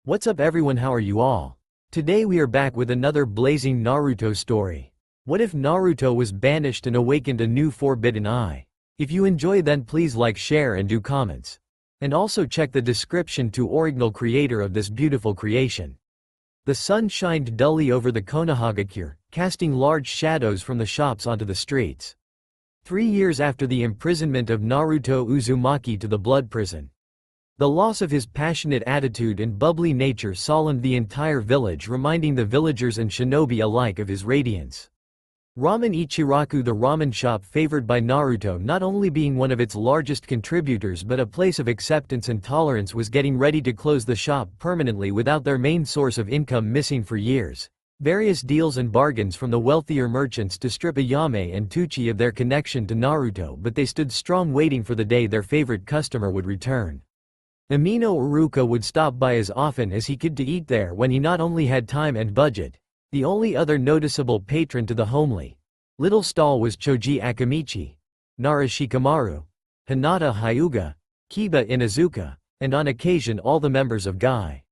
What's up everyone, how are you all? Today we are back with another blazing Naruto story. What if Naruto was banished and awakened a new forbidden eye? If you enjoy, then please like, share and do comments. And also check the description to original creator of this beautiful creation. The sun shined dully over the Konohagakure, casting large shadows from the shops onto the streets. 3 years after the imprisonment of Naruto Uzumaki to the blood prison. The loss of his passionate attitude and bubbly nature solemned the entire village, reminding the villagers and shinobi alike of his radiance. Ramen Ichiraku, the ramen shop favored by Naruto, not only being one of its largest contributors but a place of acceptance and tolerance, was getting ready to close the shop permanently without their main source of income missing for years. Various deals and bargains from the wealthier merchants to strip Ayame and Tuchi of their connection to Naruto, but they stood strong, waiting for the day their favorite customer would return. Amino Uruka would stop by as often as he could to eat there when he not only had time and budget. The only other noticeable patron to the homely little stall was Choji Akamichi, Nara Shikamaru, Hinata Hyuga, Kiba Inuzuka, and on occasion all the members of Gai.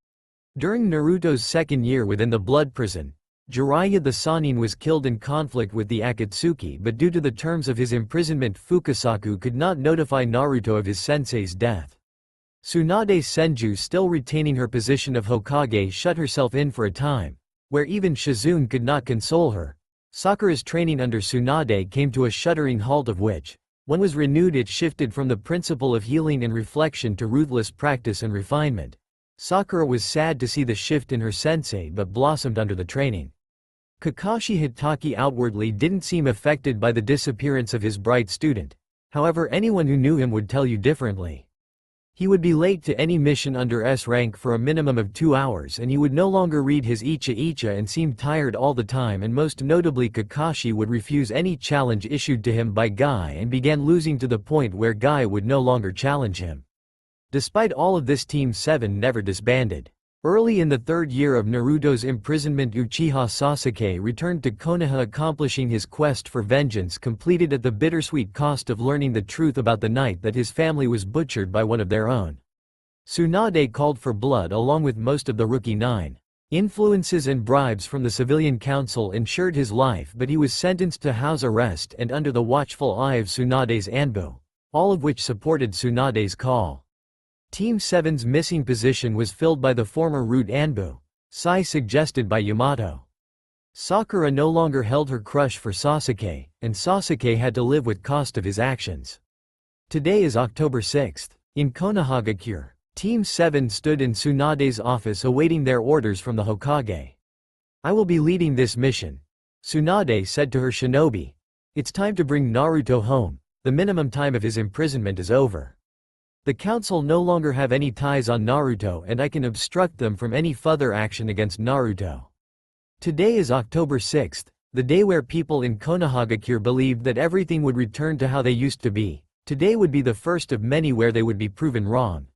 During Naruto's second year within the blood prison, Jiraiya the Sannin was killed in conflict with the Akatsuki, but due to the terms of his imprisonment, Fukasaku could not notify Naruto of his sensei's death. Tsunade Senju, still retaining her position of Hokage, shut herself in for a time, where even Shizune could not console her. Sakura's training under Tsunade came to a shuddering halt, of which, when was renewed, it shifted from the principle of healing and reflection to ruthless practice and refinement. Sakura was sad to see the shift in her sensei, but blossomed under the training. Kakashi Hitaki outwardly didn't seem affected by the disappearance of his bright student. However, anyone who knew him would tell you differently. He would be late to any mission under S rank for a minimum of 2 hours, and he would no longer read his Icha and seemed tired all the time, and most notably Kakashi would refuse any challenge issued to him by Guy and began losing to the point where Guy would no longer challenge him. Despite all of this, Team 7 never disbanded. Early in the third year of Naruto's imprisonment, Uchiha Sasuke returned to Konoha, accomplishing his quest for vengeance, completed at the bittersweet cost of learning the truth about the night that his family was butchered by one of their own. Tsunade called for blood along with most of the Rookie 9. Influences and bribes from the civilian council ensured his life, but he was sentenced to house arrest and under the watchful eye of Tsunade's Anbu, all of which supported Tsunade's call. Team 7's missing position was filled by the former Root Anbu, Sai suggested by Yamato. Sakura no longer held her crush for Sasuke, and Sasuke had to live with cost of his actions. Today is October 6th. In Konohagakure, Team 7 stood in Tsunade's office awaiting their orders from the Hokage. "I will be leading this mission," Tsunade said to her shinobi. "It's time to bring Naruto home. The minimum time of his imprisonment is over. The council no longer have any ties on Naruto, and I can obstruct them from any further action against Naruto." Today is October 6th, the day where people in Konohagakure believed that everything would return to how they used to be. Today would be the first of many where they would be proven wrong.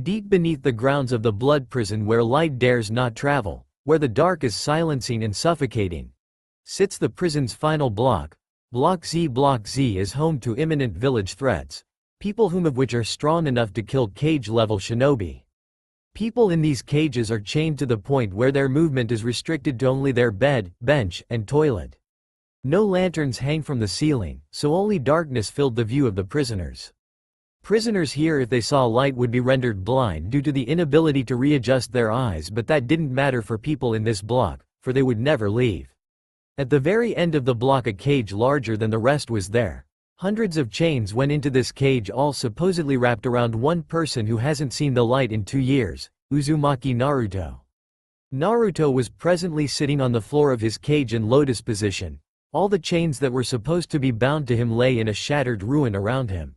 Deep beneath the grounds of the blood prison, where light dares not travel, where the dark is silencing and suffocating, sits the prison's final block. Block Z. Block Z is home to imminent village threats. People whom of which are strong enough to kill cage-level shinobi. People in these cages are chained to the point where their movement is restricted to only their bed, bench, and toilet. No lanterns hang from the ceiling, so only darkness filled the view of the prisoners. Prisoners here, if they saw light, would be rendered blind due to the inability to readjust their eyes, but that didn't matter for people in this block, for they would never leave. At the very end of the block, a cage larger than the rest was there. Hundreds of chains went into this cage, all supposedly wrapped around one person who hasn't seen the light in 2 years, Uzumaki Naruto. Naruto was presently sitting on the floor of his cage in lotus position. All the chains that were supposed to be bound to him lay in a shattered ruin around him.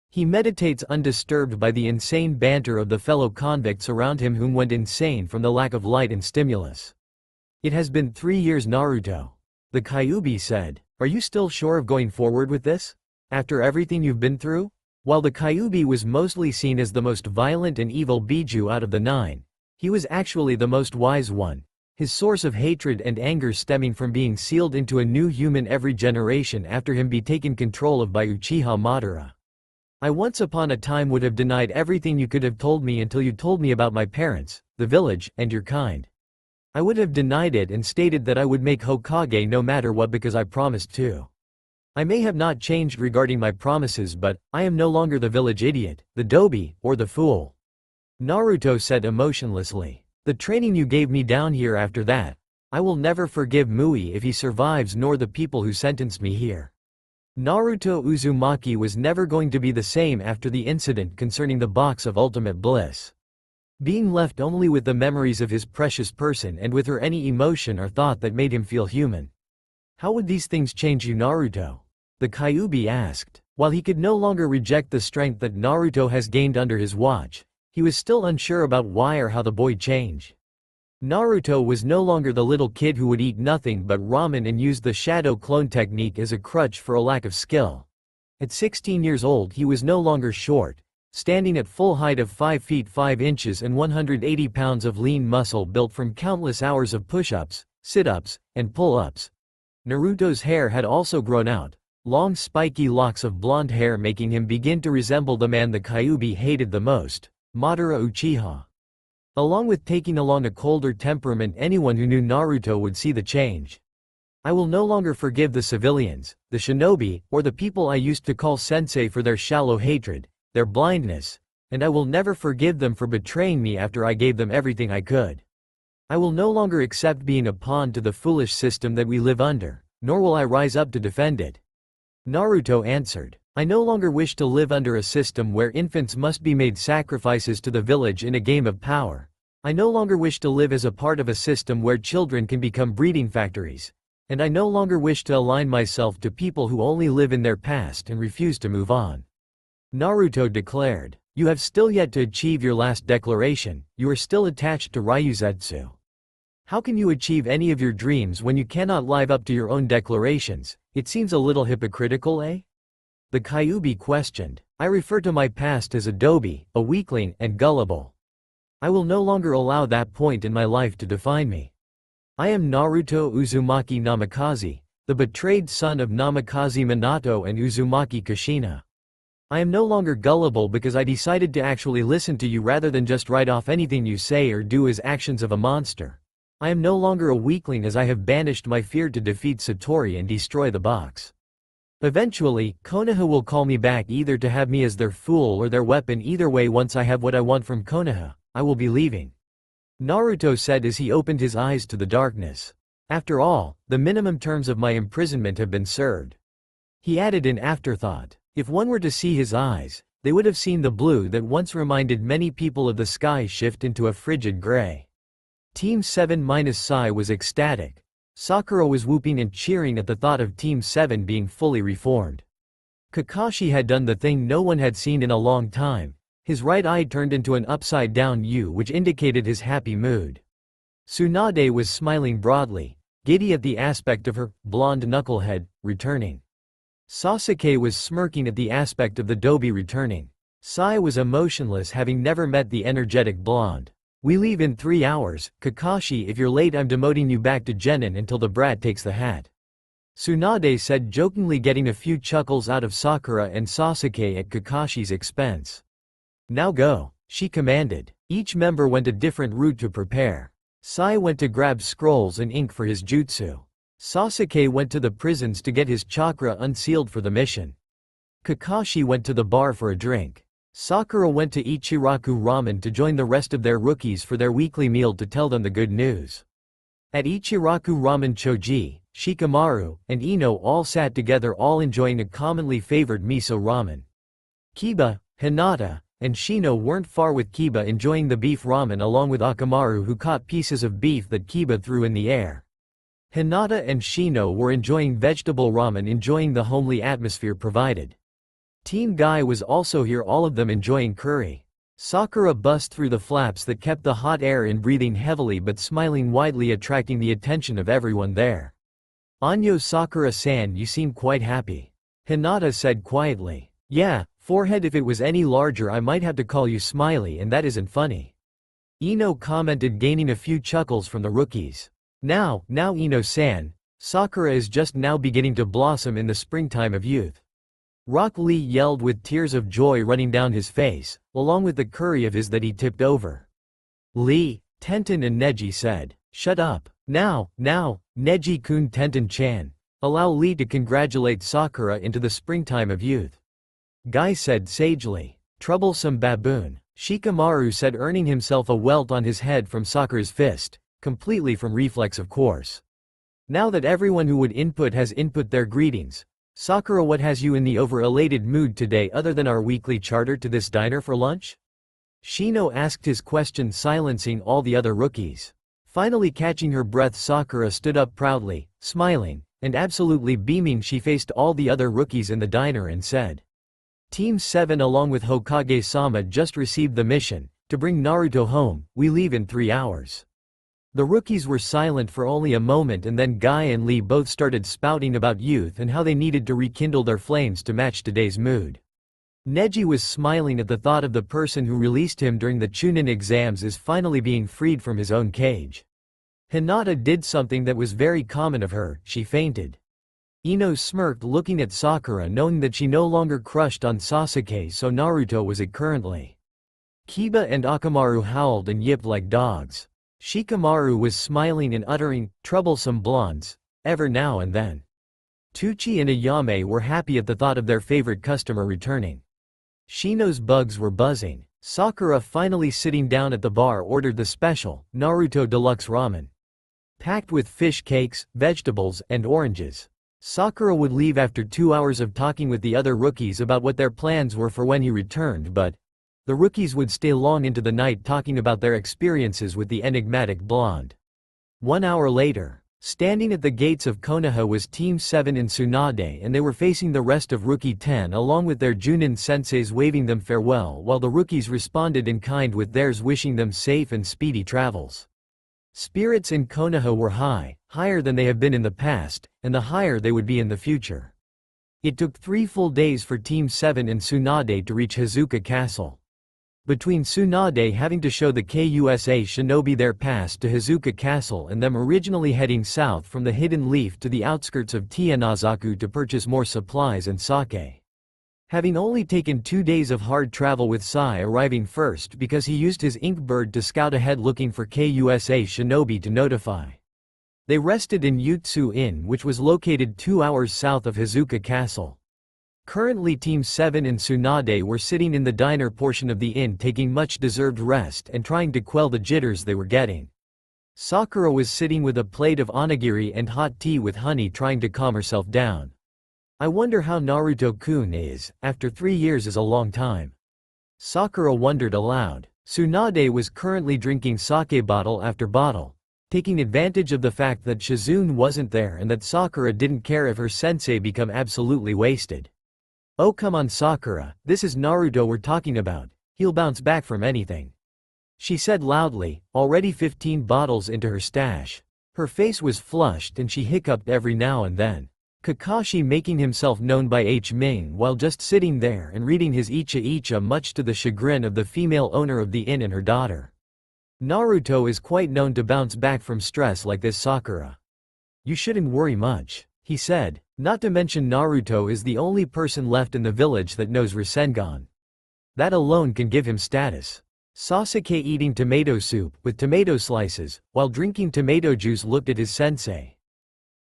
He meditates undisturbed by the insane banter of the fellow convicts around him, whom went insane from the lack of light and stimulus. "It has been 3 years, Naruto," the Kyuubi said. "Are you still sure of going forward with this? After everything you've been through?" While the Kyuubi was mostly seen as the most violent and evil Biju out of the 9, he was actually the most wise one, his source of hatred and anger stemming from being sealed into a new human every generation after him be taken control of by Uchiha Madara. I once upon a time would have denied everything you could have told me until you told me about my parents, the village, and your kind. I would have denied it and stated that I would make Hokage no matter what because I promised to. I may have not changed regarding my promises, but I am no longer the village idiot, the dobi, or the fool. Naruto said emotionlessly. The training you gave me down here after that. I will never forgive Mui if he survives, nor the people who sentenced me here. Naruto Uzumaki was never going to be the same after the incident concerning the box of ultimate bliss. Being left only with the memories of his precious person and with her any emotion or thought that made him feel human. How would these things change you, Naruto? The Kyuubi asked. While he could no longer reject the strength that Naruto has gained under his watch, he was still unsure about why or how the boy changed. Naruto was no longer the little kid who would eat nothing but ramen and use the shadow clone technique as a crutch for a lack of skill. At 16 years old he was no longer short, standing at full height of 5 feet 5 inches and 180 pounds of lean muscle built from countless hours of push-ups, sit-ups, and pull-ups. Naruto's hair had also grown out, long spiky locks of blonde hair making him begin to resemble the man the Kyuubi hated the most, Madara Uchiha. Along with taking along a colder temperament, anyone who knew Naruto would see the change. I will no longer forgive the civilians, the shinobi, or the people I used to call sensei for their shallow hatred, their blindness, and I will never forgive them for betraying me after I gave them everything I could. I will no longer accept being a pawn to the foolish system that we live under, nor will I rise up to defend it. Naruto answered. I no longer wish to live under a system where infants must be made sacrifices to the village in a game of power. I no longer wish to live as a part of a system where children can become breeding factories. And I no longer wish to align myself to people who only live in their past and refuse to move on. Naruto declared. You have still yet to achieve your last declaration, you are still attached to Ryuzetsu. How can you achieve any of your dreams when you cannot live up to your own declarations? It seems a little hypocritical, eh? The Kyuubi questioned. I refer to my past as a dobi, a weakling, and gullible. I will no longer allow that point in my life to define me. I am Naruto Uzumaki Namikaze, the betrayed son of Namikaze Minato and Uzumaki Kushina. I am no longer gullible because I decided to actually listen to you rather than just write off anything you say or do as actions of a monster. I am no longer a weakling as I have banished my fear to defeat Satori and destroy the box. Eventually, Konoha will call me back either to have me as their fool or their weapon. Either way, once I have what I want from Konoha, I will be leaving. Naruto said as he opened his eyes to the darkness. After all, the minimum terms of my imprisonment have been served. He added in afterthought. If one were to see his eyes, they would have seen the blue that once reminded many people of the sky shift into a frigid gray. Team 7-Sai was ecstatic. Sakura was whooping and cheering at the thought of Team 7 being fully reformed. Kakashi had done the thing no one had seen in a long time. His right eye turned into an upside-down U, which indicated his happy mood. Tsunade was smiling broadly, giddy at the aspect of her blonde knucklehead returning. Sasuke was smirking at the aspect of the dobi returning. Sai was emotionless, having never met the energetic blonde. We leave in 3 hours, Kakashi. If you're late, I'm demoting you back to genin until the brat takes the hat. Tsunade said, jokingly, getting a few chuckles out of Sakura and Sasuke at Kakashi's expense. Now go, she commanded. Each member went a different route to prepare. Sai went to grab scrolls and ink for his jutsu. Sasuke went to the prisons to get his chakra unsealed for the mission. Kakashi went to the bar for a drink. Sakura went to Ichiraku Ramen to join the rest of their rookies for their weekly meal to tell them the good news. At Ichiraku Ramen, Choji, Shikamaru, and Ino all sat together, all enjoying a commonly favored miso ramen. Kiba, Hinata, and Shino weren't far, with Kiba enjoying the beef ramen along with Akamaru, who caught pieces of beef that Kiba threw in the air. Hinata and Shino were enjoying vegetable ramen, enjoying the homely atmosphere provided. Team Guy was also here, all of them enjoying curry. Sakura bust through the flaps that kept the hot air in, breathing heavily but smiling widely, attracting the attention of everyone there. Anyo, Sakura-san, you seem quite happy. Hinata said quietly. Yeah, forehead, if it was any larger I might have to call you Smiley, and that isn't funny. Ino commented, gaining a few chuckles from the rookies. Now Ino-san, Sakura is just now beginning to blossom in the springtime of youth. Rock Lee yelled with tears of joy running down his face, along with the curry of his that he tipped over. Lee, Tenten and Neji said, "Shut up. Now, Neji-kun Tenten-chan. Allow Lee to congratulate Sakura into the springtime of youth." Guy said sagely. "Troublesome baboon," Shikamaru said, earning himself a welt on his head from Sakura's fist, completely from reflex of course. Now that everyone who would input has input their greetings. Sakura, what has you in the over-elated mood today other than our weekly charter to this diner for lunch? Shino asked his question, silencing all the other rookies. Finally catching her breath, Sakura stood up proudly, smiling, and absolutely beaming. She faced all the other rookies in the diner and said, "Team 7 along with Hokage-sama just received the mission, to bring Naruto home. We leave in 3 hours. The rookies were silent for only a moment, and then Guy and Lee both started spouting about youth and how they needed to rekindle their flames to match today's mood. Neji was smiling at the thought of the person who released him during the Chunin exams is finally being freed from his own cage. Hinata did something that was very common of her, she fainted. Ino smirked, looking at Sakura, knowing that she no longer crushed on Sasuke, so Naruto was it currently. Kiba and Akamaru howled and yipped like dogs. Shikamaru was smiling and uttering, "Troublesome blondes," ever now and then. Tucci and Ayame were happy at the thought of their favorite customer returning. Shino's bugs were buzzing. Sakura, finally sitting down at the bar, ordered the special, Naruto Deluxe Ramen. Packed with fish cakes, vegetables, and oranges. Sakura would leave after 2 hours of talking with the other rookies about what their plans were for when he returned, but the rookies would stay long into the night talking about their experiences with the enigmatic blonde. 1 hour later, standing at the gates of Konoha was Team 7 in Tsunade, and they were facing the rest of Rookie 10 along with their Junin senseis waving them farewell, while the rookies responded in kind with theirs wishing them safe and speedy travels. Spirits in Konoha were high, higher than they have been in the past, and the higher they would be in the future. It took 3 full days for Team 7 in Tsunade to reach Hazuka Castle. Between Tsunade having to show the KUSA shinobi their pass to Hazuka Castle and them originally heading south from the Hidden Leaf to the outskirts of Tianazaku to purchase more supplies and sake. Having only taken 2 days of hard travel, with Sai arriving first because he used his ink bird to scout ahead looking for KUSA shinobi to notify. They rested in Yutsu Inn, which was located 2 hours south of Hazuka Castle. Currently Team 7 and Tsunade were sitting in the diner portion of the inn taking much deserved rest and trying to quell the jitters they were getting. Sakura was sitting with a plate of onigiri and hot tea with honey, trying to calm herself down. "I wonder how Naruto-kun is, after 3 years is a long time." Sakura wondered aloud. Tsunade was currently drinking sake bottle after bottle, taking advantage of the fact that Shizune wasn't there and that Sakura didn't care if her sensei become absolutely wasted. "Oh come on Sakura, this is Naruto we're talking about, he'll bounce back from anything," she said loudly, already 15 bottles into her stash. Her face was flushed and she hiccuped every now and then. Kakashi making himself known by H-Ming while just sitting there and reading his Icha, much to the chagrin of the female owner of the inn and her daughter. "Naruto is quite known to bounce back from stress like this, Sakura. You shouldn't worry much," he said, "not to mention Naruto is the only person left in the village that knows Rasengan. That alone can give him status." Sasuke, eating tomato soup with tomato slices, while drinking tomato juice, looked at his sensei.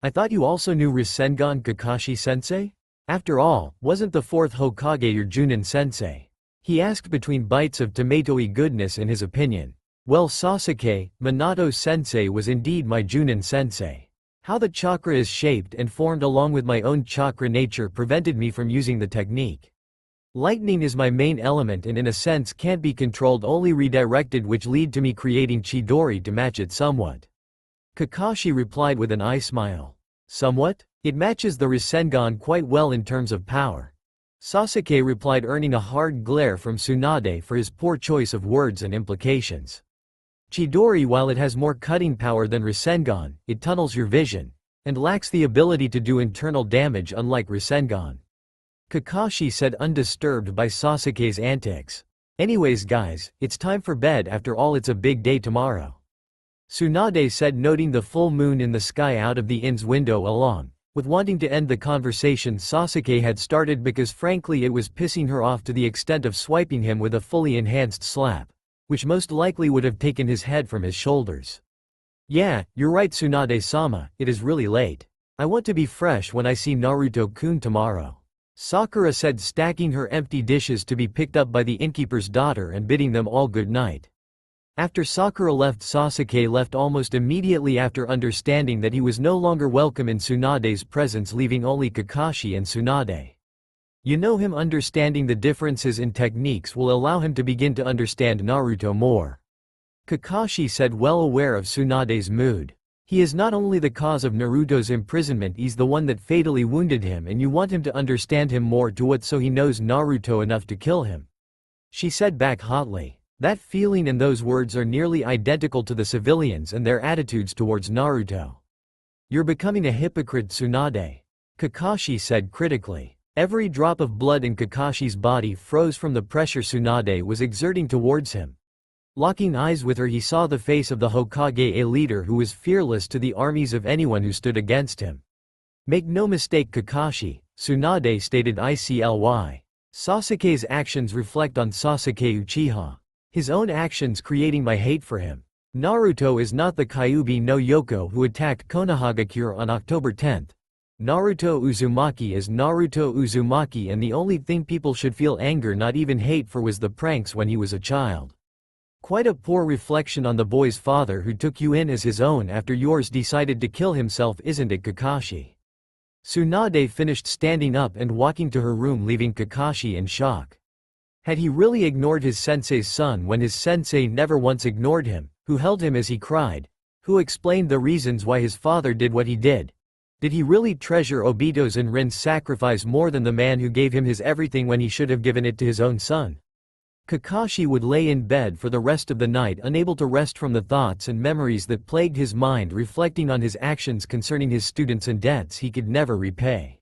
"I thought you also knew Rasengan, Kakashi-sensei? After all, wasn't the 4th Hokage your Junin sensei?" he asked between bites of tomatoey goodness in his opinion. "Well Sasuke, Minato-sensei was indeed my Junin sensei. How the chakra is shaped and formed along with my own chakra nature prevented me from using the technique. Lightning is my main element and in a sense can't be controlled, only redirected, which lead to me creating Chidori to match it somewhat." Kakashi replied with an eye smile. "Somewhat? It matches the Rasengan quite well in terms of power." Sasuke replied, earning a hard glare from Tsunade for his poor choice of words and implications. "Chidori, while it has more cutting power than Rasengan, it tunnels your vision, and lacks the ability to do internal damage unlike Rasengan," Kakashi said, undisturbed by Sasuke's antics. "Anyways guys, it's time for bed, after all it's a big day tomorrow," Tsunade said, noting the full moon in the sky out of the inn's window along With wanting to end the conversation Sasuke had started because frankly it was pissing her off to the extent of swiping him with a fully enhanced slap, which most likely would have taken his head from his shoulders. Yeah, you're right Tsunade-sama, it is really late. I want to be fresh when I see Naruto-kun tomorrow. Sakura said, stacking her empty dishes to be picked up by the innkeeper's daughter and bidding them all good night. After Sakura left, Sasuke left almost immediately after understanding that he was no longer welcome in Tsunade's presence, leaving only Kakashi and Tsunade. You know, him understanding the differences in techniques will allow him to begin to understand Naruto more. Kakashi said, well aware of Tsunade's mood. He is not only the cause of Naruto's imprisonment, he's the one that fatally wounded him, and you want him to understand him more to what so he knows Naruto enough to kill him. She said back hotly. That feeling and those words are nearly identical to the civilians and their attitudes towards Naruto. You're becoming a hypocrite Tsunade. Kakashi said critically. Every drop of blood in Kakashi's body froze from the pressure Tsunade was exerting towards him. Locking eyes with her, he saw the face of the Hokage, a leader who was fearless to the armies of anyone who stood against him. Make no mistake Kakashi, Tsunade stated icly. Sasuke's actions reflect on Sasuke Uchiha. His own actions creating my hate for him. Naruto is not the Kyuubi no Yoko who attacked Konohagakure on October 10. Naruto Uzumaki is Naruto Uzumaki, and the only thing people should feel anger, not even hate for, was the pranks when he was a child. Quite a poor reflection on the boy's father who took you in as his own after yours decided to kill himself, isn't it Kakashi? Tsunade finished standing up and walking to her room, leaving Kakashi in shock. Had he really ignored his sensei's son when his sensei never once ignored him, who held him as he cried, who explained the reasons why his father did what he did? Did he really treasure Obito's and Rin's sacrifice more than the man who gave him his everything when he should have given it to his own son? Kakashi would lay in bed for the rest of the night, unable to rest from the thoughts and memories that plagued his mind, reflecting on his actions concerning his students and debts he could never repay.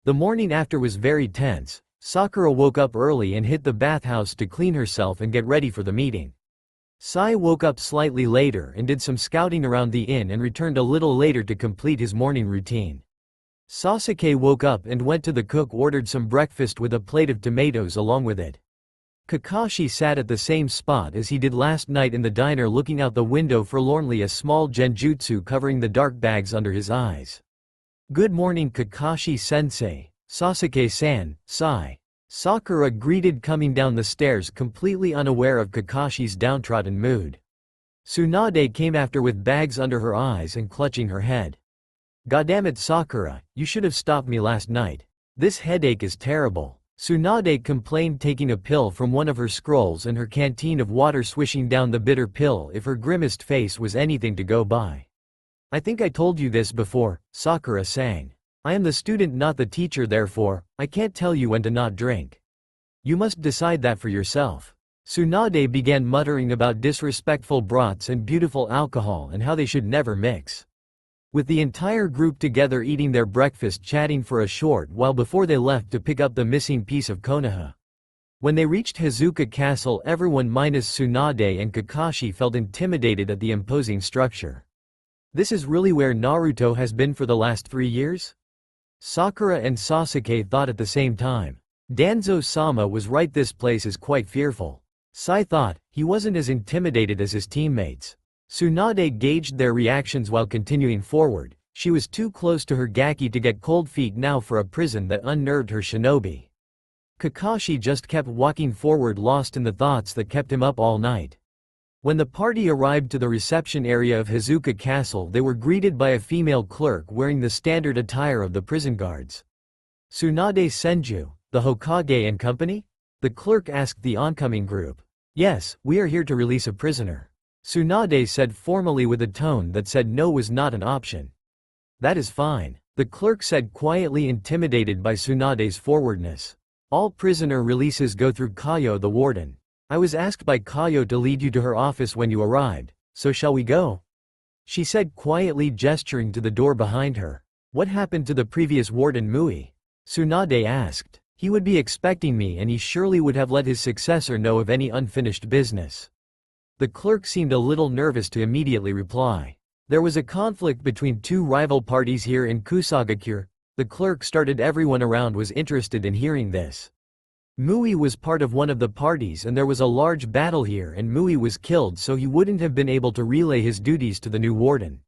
The morning after was very tense. Sakura woke up early and hit the bathhouse to clean herself and get ready for the meeting. Sai woke up slightly later and did some scouting around the inn and returned a little later to complete his morning routine. Sasuke woke up and went to the cook, ordered some breakfast with a plate of tomatoes along with it. Kakashi sat at the same spot as he did last night in the diner, looking out the window forlornly, a small genjutsu covering the dark bags under his eyes. Good morning Kakashi-sensei. Sasuke-san, Sai. Sakura greeted, coming down the stairs completely unaware of Kakashi's downtrodden mood. Tsunade came after with bags under her eyes and clutching her head. Goddammit Sakura, you should have stopped me last night. This headache is terrible. Tsunade complained, taking a pill from one of her scrolls and her canteen of water, swishing down the bitter pill if her grimaced face was anything to go by. I think I told you this before, Sakura sang. I am the student, not the teacher, therefore, I can't tell you when to not drink. You must decide that for yourself. Tsunade began muttering about disrespectful broths and beautiful alcohol and how they should never mix. With the entire group together eating their breakfast, chatting for a short while before they left to pick up the missing piece of Konoha. When they reached Hizuka Castle, everyone minus Tsunade and Kakashi felt intimidated at the imposing structure. This is really where Naruto has been for the last 3 years? Sakura and Sasuke thought at the same time. Danzo-sama was right, this place is quite fearful. Sai thought, he wasn't as intimidated as his teammates. Tsunade gauged their reactions while continuing forward. She was too close to her gaki to get cold feet now for a prison that unnerved her shinobi. Kakashi just kept walking forward, lost in the thoughts that kept him up all night. When the party arrived to the reception area of Hizuka Castle, they were greeted by a female clerk wearing the standard attire of the prison guards. Tsunade Senju, the Hokage and company? The clerk asked the oncoming group. Yes, we are here to release a prisoner. Tsunade said formally with a tone that said no was not an option. That is fine, the clerk said quietly, intimidated by Tsunade's forwardness. All prisoner releases go through Kayo, the warden. I was asked by Kayo to lead you to her office when you arrived, so shall we go? She said quietly, gesturing to the door behind her. What happened to the previous warden Mui? Tsunade asked. He would be expecting me, and he surely would have let his successor know of any unfinished business. The clerk seemed a little nervous to immediately reply. There was a conflict between two rival parties here in Kusagakure. The clerk started. Everyone around was interested in hearing this. Mui was part of one of the parties and there was a large battle here and Mui was killed, so he wouldn't have been able to relay his duties to the new warden.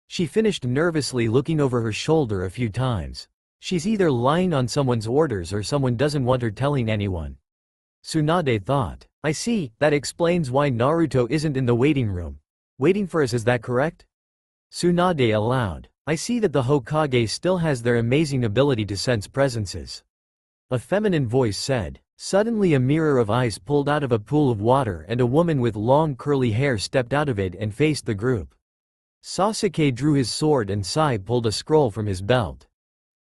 She finished nervously, looking over her shoulder a few times. She's either lying on someone's orders or someone doesn't want her telling anyone. Tsunade thought. I see, that explains why Naruto isn't in the waiting room. Waiting for us, is that correct? Tsunade aloud. I see that the Hokage still has their amazing ability to sense presences. A feminine voice said. Suddenly a mirror of ice pulled out of a pool of water and a woman with long curly hair stepped out of it and faced the group. Sasuke drew his sword and Sai pulled a scroll from his belt.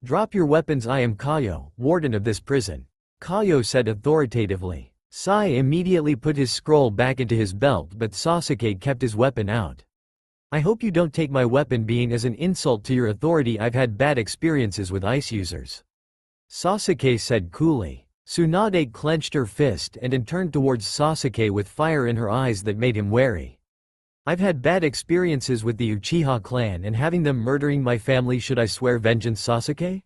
Drop your weapons, I am Kaio, warden of this prison. Kaio said authoritatively. Sai immediately put his scroll back into his belt, but Sasuke kept his weapon out. I hope you don't take my weapon being as an insult to your authority. I've had bad experiences with ice users. Sasuke said coolly. Tsunade clenched her fist and turned towards Sasuke with fire in her eyes that made him wary. I've had bad experiences with the Uchiha clan and having them murdering my family. Should I swear vengeance, Sasuke?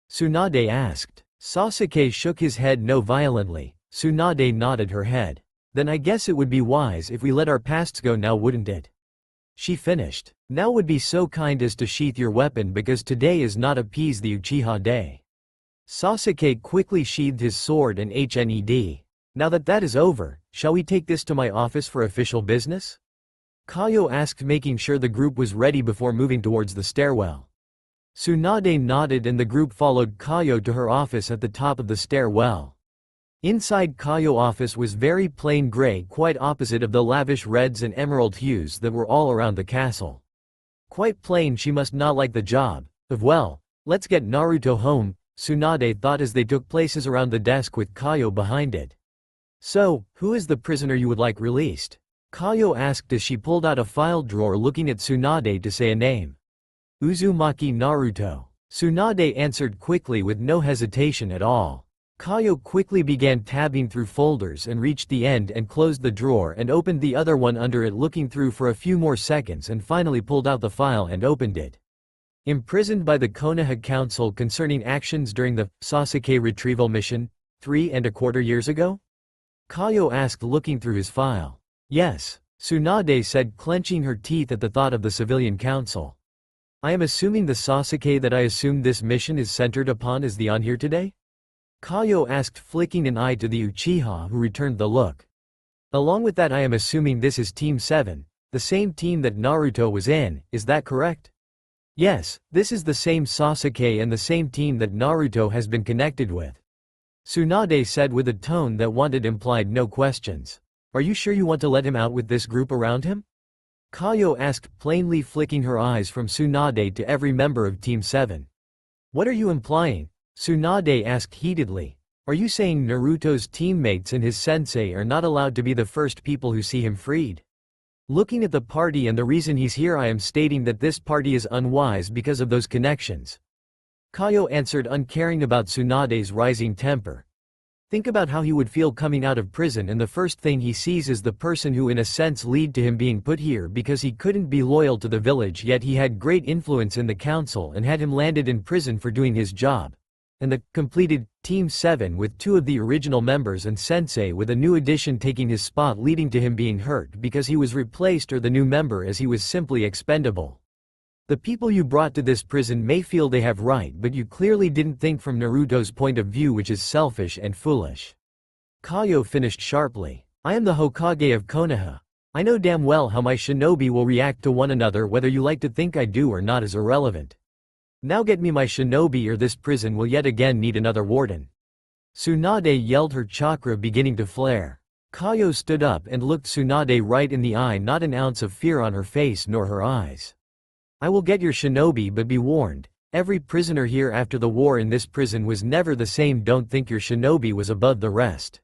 Tsunade asked. Sasuke shook his head no violently. Tsunade nodded her head. Then I guess it would be wise if we let our pasts go now, wouldn't it? She finished. Now would be so kind as to sheath your weapon because today is not appease the Uchiha day. Sasuke quickly sheathed his sword and HNED. Now that is over, shall we take this to my office for official business? Kaio asked, making sure the group was ready before moving towards the stairwell. Tsunade nodded and the group followed Kaio to her office at the top of the stairwell. Inside Kaio's office was very plain gray, quite opposite of the lavish reds and emerald hues that were all around the castle. Quite plain. She must not like the job. Well, let's get Naruto home, Tsunade thought as they took places around the desk with Kaio behind it. So, who is the prisoner you would like released? Kaio asked as she pulled out a file drawer, looking at Tsunade to say a name. Uzumaki Naruto. Tsunade answered quickly with no hesitation at all. Kaio quickly began tabbing through folders and reached the end and closed the drawer and opened the other one under it, looking through for a few more seconds and finally pulled out the file and opened it. Imprisoned by the Konoha Council concerning actions during the Sasuke retrieval mission, 3¼ years ago? Kaio asked, looking through his file. Yes, Tsunade said, clenching her teeth at the thought of the civilian council. I am assuming the Sasuke that I assumed this mission is centered upon is the on here today? Kaio asked, flicking an eye to the Uchiha who returned the look. Along with that, I am assuming this is Team 7, the same team that Naruto was in, is that correct? Yes, this is the same Sasuke and the same team that Naruto has been connected with. Tsunade said with a tone that wanted implied no questions. Are you sure you want to let him out with this group around him? Kaio asked, plainly flicking her eyes from Tsunade to every member of Team 7. What are you implying? Tsunade asked heatedly. Are you saying Naruto's teammates and his sensei are not allowed to be the first people who see him freed? Looking at the party and the reason he's here, I am stating that this party is unwise because of those connections. Kaio answered, uncaring about Tsunade's rising temper. Think about how he would feel coming out of prison and the first thing he sees is the person who in a sense led to him being put here because he couldn't be loyal to the village, yet he had great influence in the council and had him landed in prison for doing his job. And the completed Team 7 with 2 of the original members and Sensei with a new addition taking his spot, leading to him being hurt because he was replaced, or the new member as he was simply expendable. The people you brought to this prison may feel they have right, but you clearly didn't think from Naruto's point of view, which is selfish and foolish. Kaio finished sharply. I am the Hokage of Konoha. I know damn well how my shinobi will react to one another. Whether you like to think I do or not is irrelevant. Now get me my shinobi or this prison will yet again need another warden. Tsunade yelled, her chakra beginning to flare. Kaio stood up and looked Tsunade right in the eye, not an ounce of fear on her face nor her eyes. I will get your shinobi, but be warned, every prisoner here after the war in this prison was never the same. Don't think your shinobi was above the rest.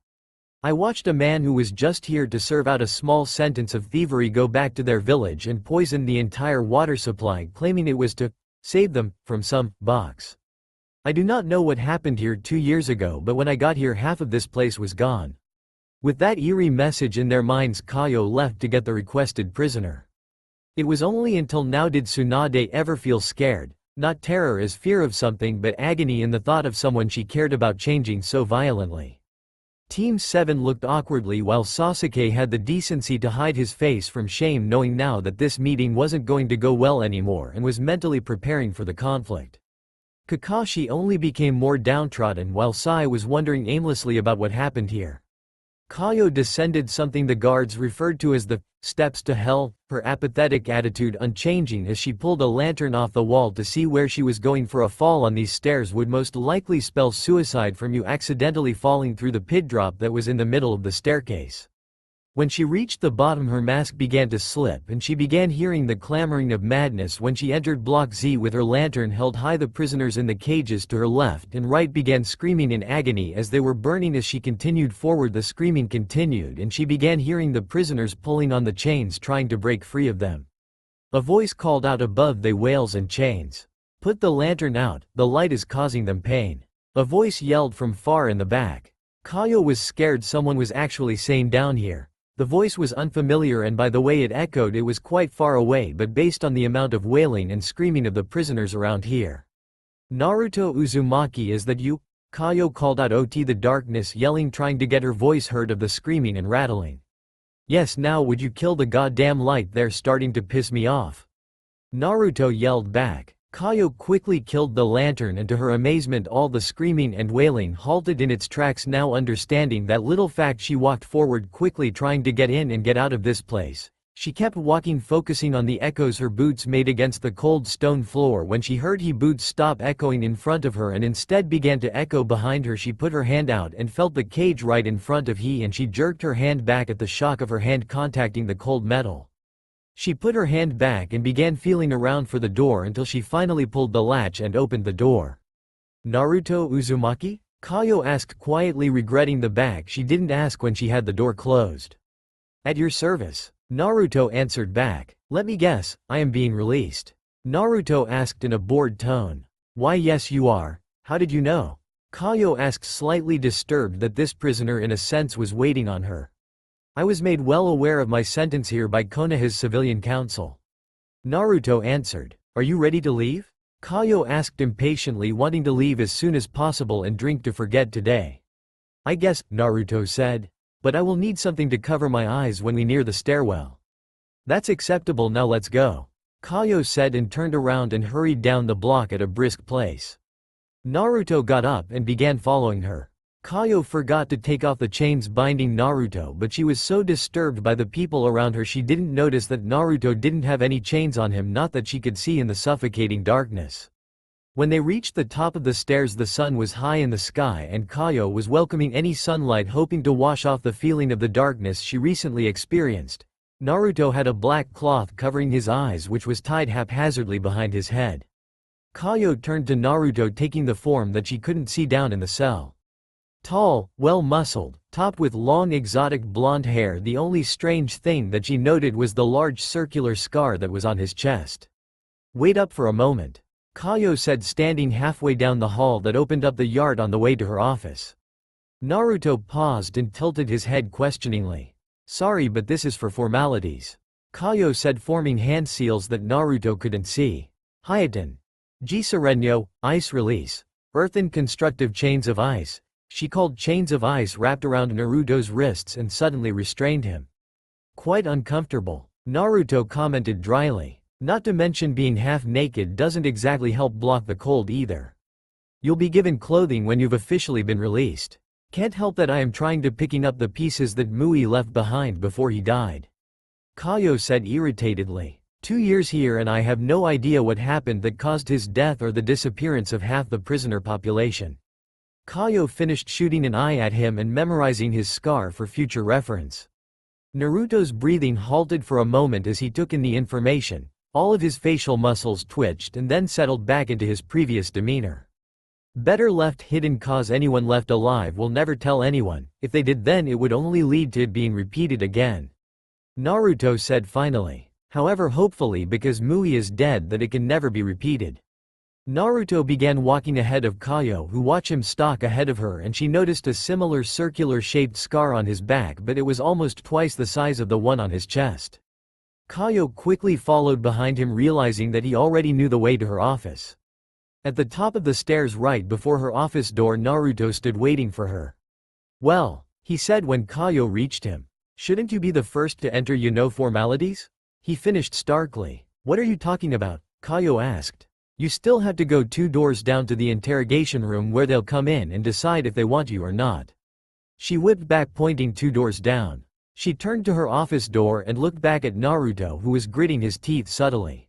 I watched a man who was just here to serve out a small sentence of thievery go back to their village and poison the entire water supply, claiming it was to save them from some box. I do not know what happened here 2 years ago, but when I got here half of this place was gone. With that eerie message in their minds, Kaio left to get the requested prisoner. It was only until now did Tsunade ever feel scared, not terror as fear of something but agony in the thought of someone she cared about changing so violently. Team 7 looked awkwardly while Sasuke had the decency to hide his face from shame, knowing now that this meeting wasn't going to go well anymore and was mentally preparing for the conflict. Kakashi only became more downtrodden while Sai was wondering aimlessly about what happened here. Kaio descended, something the guards referred to as the steps to hell, her apathetic attitude unchanging as she pulled a lantern off the wall to see where she was going, for a fall on these stairs would most likely spell suicide from you accidentally falling through the pit drop that was in the middle of the staircase. When she reached the bottom, her mask began to slip and she began hearing the clamoring of madness. When she entered Block Z with her lantern held high, the prisoners in the cages to her left and right began screaming in agony as they were burning. As she continued forward, the screaming continued and she began hearing the prisoners pulling on the chains, trying to break free of them. A voice called out above the wails and chains, "Put the lantern out, the light is causing them pain." A voice yelled from far in the back. Kaio was scared someone was actually saying down here. The voice was unfamiliar and by the way it echoed it was quite far away, but based on the amount of wailing and screaming of the prisoners around here. "Naruto Uzumaki, is that you?" Kaio called out ot the darkness, yelling, trying to get her voice heard of the screaming and rattling. "Yes, now would you kill the goddamn light, they're starting to piss me off." Naruto yelled back. Kaio quickly killed the lantern and to her amazement all the screaming and wailing halted in its tracks. Now understanding that little fact, she walked forward quickly, trying to get in and get out of this place. She kept walking, focusing on the echoes her boots made against the cold stone floor. When she heard her boots stop echoing in front of her and instead began to echo behind her, she put her hand out and felt the cage right in front of her, and she jerked her hand back at the shock of her hand contacting the cold metal. She put her hand back and began feeling around for the door until she finally pulled the latch and opened the door. "Naruto Uzumaki?" Kaio asked quietly, regretting the bag she didn't ask when she had the door closed. "At your service," Naruto answered back. "Let me guess, I am being released?" Naruto asked in a bored tone. "Why yes you are. How did you know?" Kaio asked, slightly disturbed that this prisoner in a sense was waiting on her. "I was made well aware of my sentence here by Konoha's civilian council." Naruto answered. "Are you ready to leave?" Kaio asked impatiently, wanting to leave as soon as possible and drink to forget today. "I guess," Naruto said. "But I will need something to cover my eyes when we near the stairwell." "That's acceptable, now let's go," Kaio said and turned around and hurried down the block at a brisk pace. Naruto got up and began following her. Kaio forgot to take off the chains binding Naruto, but she was so disturbed by the people around her she didn't notice that Naruto didn't have any chains on him, not that she could see in the suffocating darkness. When they reached the top of the stairs, the sun was high in the sky and Kaio was welcoming any sunlight, hoping to wash off the feeling of the darkness she recently experienced. Naruto had a black cloth covering his eyes which was tied haphazardly behind his head. Kaio turned to Naruto, taking the form that she couldn't see down in the cell. Tall, well-muscled, topped with long exotic blonde hair. The only strange thing that she noted was the large circular scar that was on his chest. "Wait up for a moment," Kaio said, standing halfway down the hall that opened up the yard on the way to her office. Naruto paused and tilted his head questioningly. "Sorry, but this is for formalities," Kaio said, forming hand seals that Naruto couldn't see. "Hayaten. Jisarenyo, ice release. Earthen constructive chains of ice." She called chains of ice wrapped around Naruto's wrists and suddenly restrained him. "Quite uncomfortable," Naruto commented dryly. "Not to mention being half naked doesn't exactly help block the cold either. You'll be given clothing when you've officially been released. Can't help that I am trying to picking up the pieces that Mui left behind before he died," Kaio said irritatedly. 2 years here and I have no idea what happened that caused his death or the disappearance of half the prisoner population." Kaio finished shooting an eye at him and memorizing his scar for future reference. Naruto's breathing halted for a moment as he took in the information. All of his facial muscles twitched and then settled back into his previous demeanor. "Better left hidden, cause anyone left alive will never tell anyone. If they did, then it would only lead to it being repeated again," Naruto said finally. "However, hopefully because Mui is dead that it can never be repeated." Naruto began walking ahead of Kaio, who watched him stalk ahead of her, and she noticed a similar circular-shaped scar on his back, but it was almost twice the size of the one on his chest. Kaio quickly followed behind him, realizing that he already knew the way to her office. At the top of the stairs right before her office door, Naruto stood waiting for her. "Well," he said when Kaio reached him. "Shouldn't you be the first to enter, you know formalities?" He finished starkly. "What are you talking about?" Kaio asked. "You still have to go 2 doors down to the interrogation room where they'll come in and decide if they want you or not." She whipped back, pointing 2 doors down. She turned to her office door and looked back at Naruto, who was gritting his teeth subtly.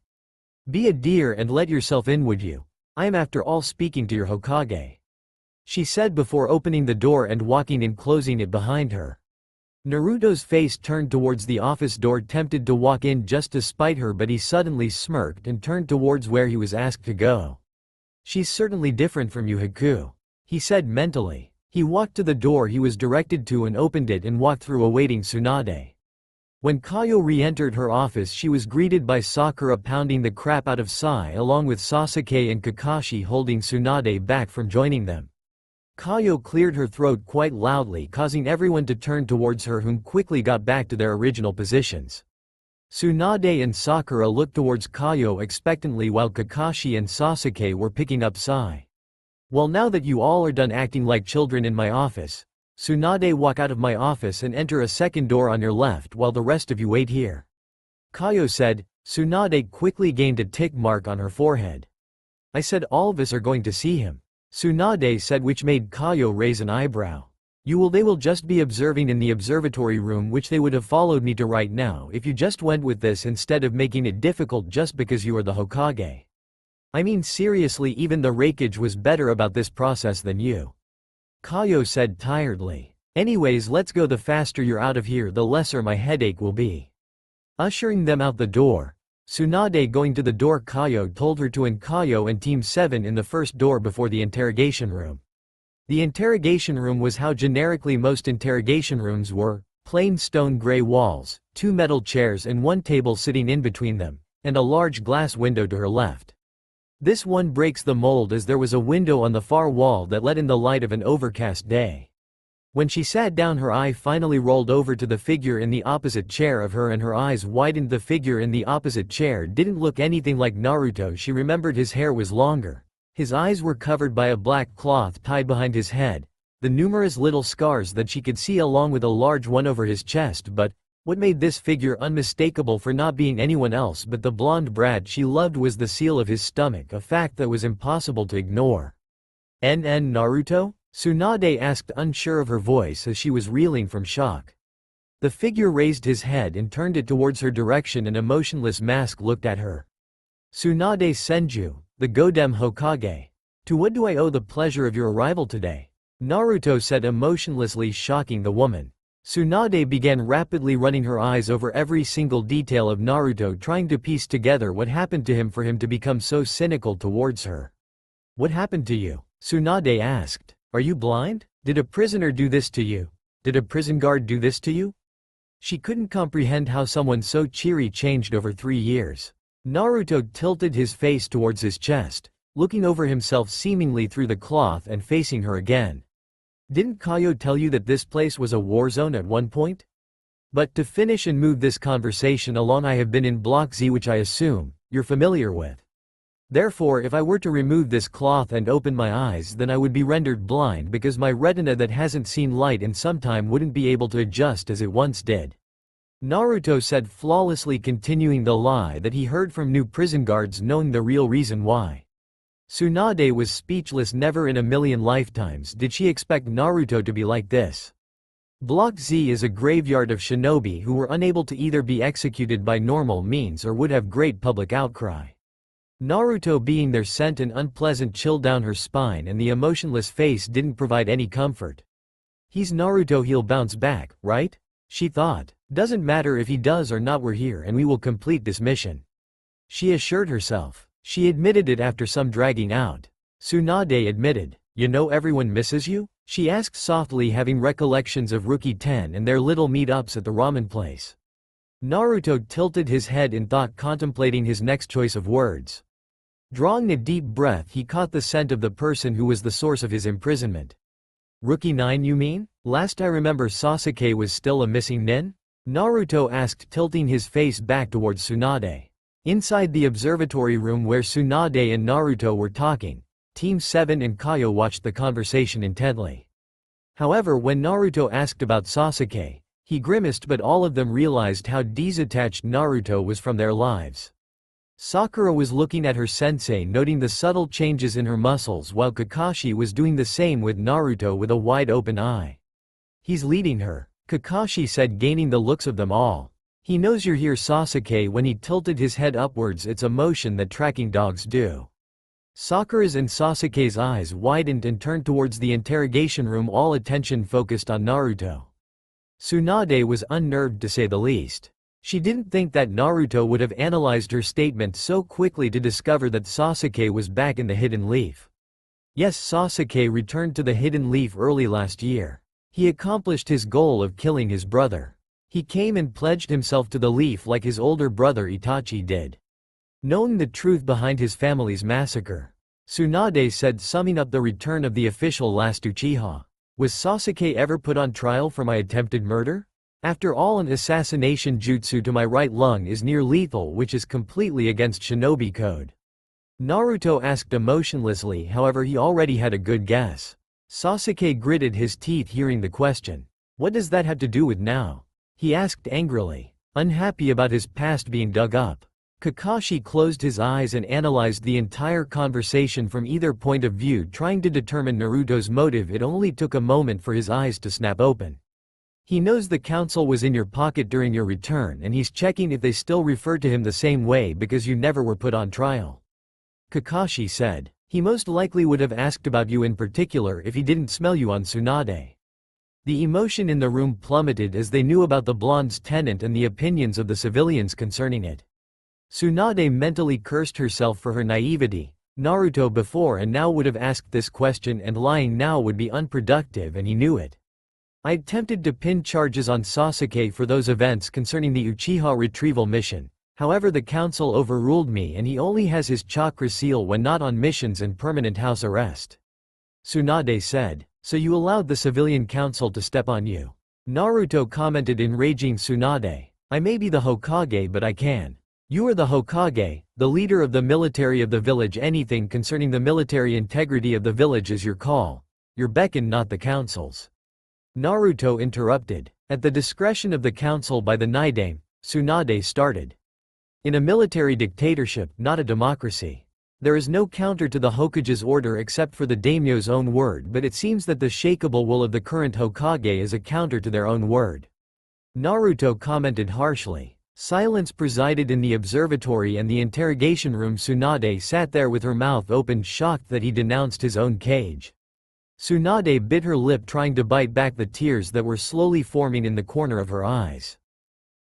"Be a dear and let yourself in, would you? I am after all speaking to your Hokage," she said before opening the door and walking in, closing it behind her. Naruto's face turned towards the office door, tempted to walk in just to spite her, but he suddenly smirked and turned towards where he was asked to go. "She's certainly different from you, Haku," he said mentally. He walked to the door he was directed to and opened it and walked through, awaiting Tsunade. When Kaio re-entered her office, she was greeted by Sakura pounding the crap out of Sai, along with Sasuke and Kakashi holding Tsunade back from joining them. Kaio cleared her throat quite loudly, causing everyone to turn towards her, whom quickly got back to their original positions. Tsunade and Sakura looked towards Kaio expectantly while Kakashi and Sasuke were picking up Sai. "Well, now that you all are done acting like children in my office, Tsunade, walk out of my office and enter a second door on your left while the rest of you wait here," Kaio said. Tsunade quickly gained a tick mark on her forehead. "I said all of us are going to see him," Tsunade said, which made Kaio raise an eyebrow. They will just be observing in the observatory room, which they would have followed me to right now if you just went with this instead of making it difficult just because you are the Hokage. I mean, seriously, even the Raikage was better about this process than you," Kaio said tiredly. "Anyways, let's go. The faster you're out of here, the lesser my headache will be." Ushering them out the door, Tsunade going to the door Kaio told her to, and Kaio and Team 7 in the first door before the interrogation room. The interrogation room was how generically most interrogation rooms were: plain stone gray walls, 2 metal chairs and 1 table sitting in between them, and a large glass window to her left. This one breaks the mold, as there was a window on the far wall that let in the light of an overcast day. When she sat down, her eye finally rolled over to the figure in the opposite chair of her, and her eyes widened. The figure in the opposite chair didn't look anything like Naruto. She remembered his hair was longer. His eyes were covered by a black cloth tied behind his head, the numerous little scars that she could see along with a large one over his chest. But what made this figure unmistakable for not being anyone else but the blonde brat she loved was the seal of his stomach, a fact that was impossible to ignore. "NN Naruto?" Tsunade asked, unsure of her voice as she was reeling from shock. The figure raised his head and turned it towards her direction. An emotionless mask looked at her. "Tsunade Senju, the Godem Hokage. To what do I owe the pleasure of your arrival today?" Naruto said emotionlessly, shocking the woman. Tsunade began rapidly running her eyes over every single detail of Naruto, trying to piece together what happened to him for him to become so cynical towards her. "What happened to you?" Tsunade asked. "Are you blind? Did a prisoner do this to you? Did a prison guard do this to you?" She couldn't comprehend how someone so cheery changed over 3 years. Naruto tilted his face towards his chest, looking over himself seemingly through the cloth and facing her again. "Didn't Kaio tell you that this place was a war zone at one point? But to finish and move this conversation along, I have been in Block Z, which I assume you're familiar with. Therefore, if I were to remove this cloth and open my eyes, then I would be rendered blind, because my retina that hasn't seen light in some time wouldn't be able to adjust as it once did," Naruto said, flawlessly continuing the lie that he heard from new prison guards, knowing the real reason why. Tsunade was speechless. Never in a million lifetimes did she expect Naruto to be like this. Block Z is a graveyard of shinobi who were unable to either be executed by normal means or would have great public outcry. Naruto being there sent an unpleasant chill down her spine, and the emotionless face didn't provide any comfort. "He's Naruto, he'll bounce back, right?" she thought. "Doesn't matter if he does or not, we're here and we will complete this mission," she assured herself. She admitted it after some dragging out. Tsunade admitted. "You know everyone misses you?" she asked softly, having recollections of Rookie 10 and their little meet-ups at the ramen place. Naruto tilted his head in thought, contemplating his next choice of words. Drawing a deep breath, he caught the scent of the person who was the source of his imprisonment. "Rookie 9, you mean? Last I remember, Sasuke was still a missing nin?" Naruto asked, tilting his face back towards Tsunade. Inside the observatory room where Tsunade and Naruto were talking, Team 7 and Kaio watched the conversation intently. However, when Naruto asked about Sasuke, he grimaced, but all of them realized how detached Naruto was from their lives. Sakura was looking at her sensei, noting the subtle changes in her muscles, while Kakashi was doing the same with Naruto with a wide open eye. "He's leading her," Kakashi said, gaining the looks of them all. "He knows you're here, Sasuke." When he tilted his head upwards, it's a motion that tracking dogs do. Sakura's and Sasuke's eyes widened and turned towards the interrogation room, all attention focused on Naruto. Tsunade was unnerved, to say the least. She didn't think that Naruto would have analyzed her statement so quickly to discover that Sasuke was back in the Hidden Leaf. Yes, Sasuke returned to the Hidden Leaf early last year. He accomplished his goal of killing his brother. He came and pledged himself to the Leaf like his older brother Itachi did. Knowing the truth behind his family's massacre, Tsunade said, summing up the return of the official last Uchiha. "Was Sasuke ever put on trial for my attempted murder? After all, an assassination jutsu to my right lung is near lethal, which is completely against shinobi code." Naruto asked emotionlessly, however he already had a good guess. Sasuke gritted his teeth hearing the question. "What does that have to do with now?" he asked angrily, unhappy about his past being dug up. Kakashi closed his eyes and analyzed the entire conversation from either point of view, trying to determine Naruto's motive. It only took a moment for his eyes to snap open. "He knows the council was in your pocket during your return, and he's checking if they still refer to him the same way because you never were put on trial," Kakashi said. "He most likely would have asked about you in particular if he didn't smell you on Tsunade." The emotion in the room plummeted as they knew about the blonde's tenant and the opinions of the civilians concerning it. Tsunade mentally cursed herself for her naivety. Naruto before and now would have asked this question, and lying now would be unproductive, and he knew it. "I attempted to pin charges on Sasuke for those events concerning the Uchiha retrieval mission. However, the council overruled me and he only has his chakra seal when not on missions and permanent house arrest," Tsunade said. "So you allowed the civilian council to step on you?" Naruto commented, enraging Tsunade. "I may be the Hokage, but I can. You are the Hokage, the leader of the military of the village. Anything concerning the military integrity of the village is your call. Your beckon, not the council's." Naruto interrupted. "At the discretion of the council by the Naidame," Tsunade started. "In a military dictatorship, not a democracy. There is no counter to the Hokage's order except for the daimyo's own word, but it seems that the shakable will of the current Hokage is a counter to their own word," Naruto commented harshly. Silence presided in the observatory and the interrogation room. Tsunade sat there with her mouth open, shocked that he denounced his own cage. Tsunade bit her lip, trying to bite back the tears that were slowly forming in the corner of her eyes.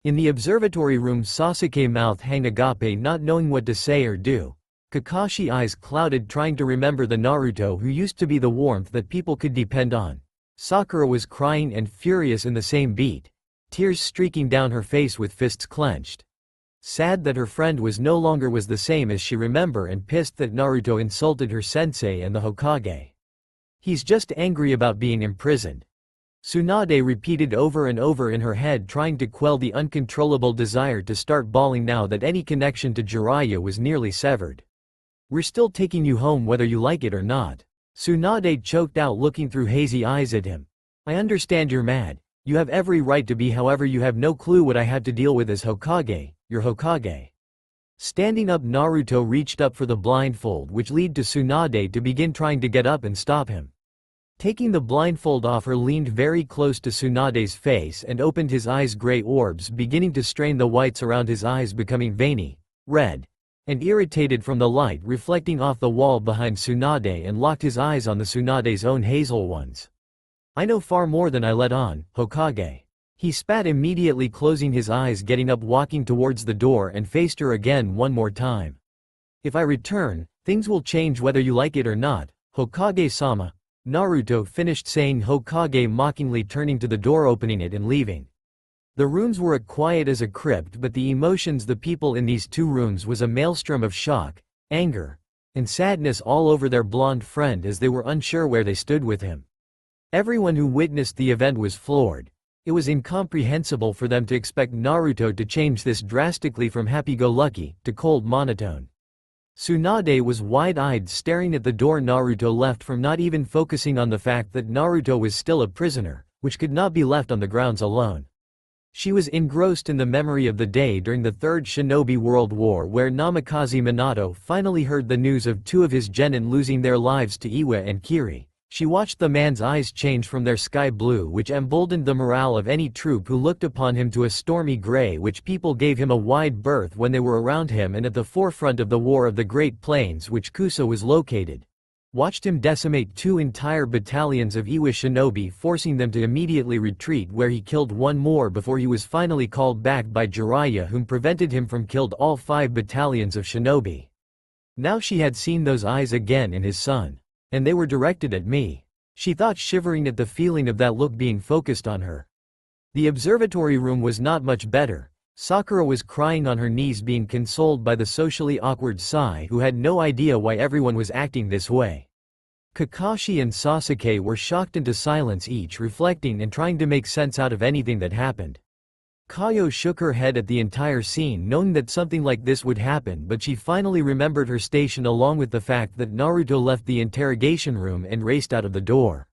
In the observatory room, Sasuke mouth hang agape, not knowing what to say or do. Kakashi eyes clouded, trying to remember the Naruto who used to be the warmth that people could depend on. Sakura was crying and furious in the same beat, tears streaking down her face with fists clenched. Sad that her friend was no longer was the same as she remembered, and pissed that Naruto insulted her sensei and the Hokage. "He's just angry about being imprisoned," Tsunade repeated over and over in her head, trying to quell the uncontrollable desire to start bawling now that any connection to Jiraiya was nearly severed. "We're still taking you home whether you like it or not," Tsunade choked out, looking through hazy eyes at him. "I understand you're mad. You have every right to be, however you have no clue what I have to deal with as Hokage, your Hokage." Standing up, Naruto reached up for the blindfold, which led to Tsunade to begin trying to get up and stop him. Taking the blindfold off her, leaned very close to Tsunade's face and opened his eyes, gray orbs beginning to strain, the whites around his eyes becoming veiny, red, and irritated from the light reflecting off the wall behind Tsunade, and locked his eyes on the Tsunade's own hazel ones. "I know far more than I let on, Hokage," he spat, immediately closing his eyes, getting up, walking towards the door, and faced her again one more time. "If I return, things will change whether you like it or not, Hokage-sama," Naruto finished saying, Hokage mockingly turning to the door, opening it and leaving. The rooms were as quiet as a crypt, but the emotions the people in these two rooms was a maelstrom of shock, anger, and sadness all over their blonde friend, as they were unsure where they stood with him. Everyone who witnessed the event was floored. It was incomprehensible for them to expect Naruto to change this drastically from happy-go-lucky to cold monotone. Tsunade was wide-eyed, staring at the door Naruto left from, not even focusing on the fact that Naruto was still a prisoner, which could not be left on the grounds alone. She was engrossed in the memory of the day during the Third Shinobi World War where Namikaze Minato finally heard the news of two of his genin losing their lives to Iwa and Kiri. She watched the man's eyes change from their sky blue, which emboldened the morale of any troop who looked upon him, to a stormy gray, which people gave him a wide berth when they were around him and at the forefront of the War of the Great Plains, which Kusa was located. Watched him decimate two entire battalions of Iwa shinobi, forcing them to immediately retreat, where he killed one more before he was finally called back by Jiraiya, whom prevented him from killed all 5 battalions of shinobi. Now she had seen those eyes again in his son. And they were directed at me. She thought, shivering at the feeling of that look being focused on her. The observatory room was not much better. Sakura was crying on her knees, being consoled by the socially awkward Sai, who had no idea why everyone was acting this way. Kakashi and Sasuke were shocked into silence, each reflecting and trying to make sense out of anything that happened. Kaio shook her head at the entire scene, knowing that something like this would happen, but she finally remembered her station along with the fact that Naruto left the interrogation room and raced out of the door.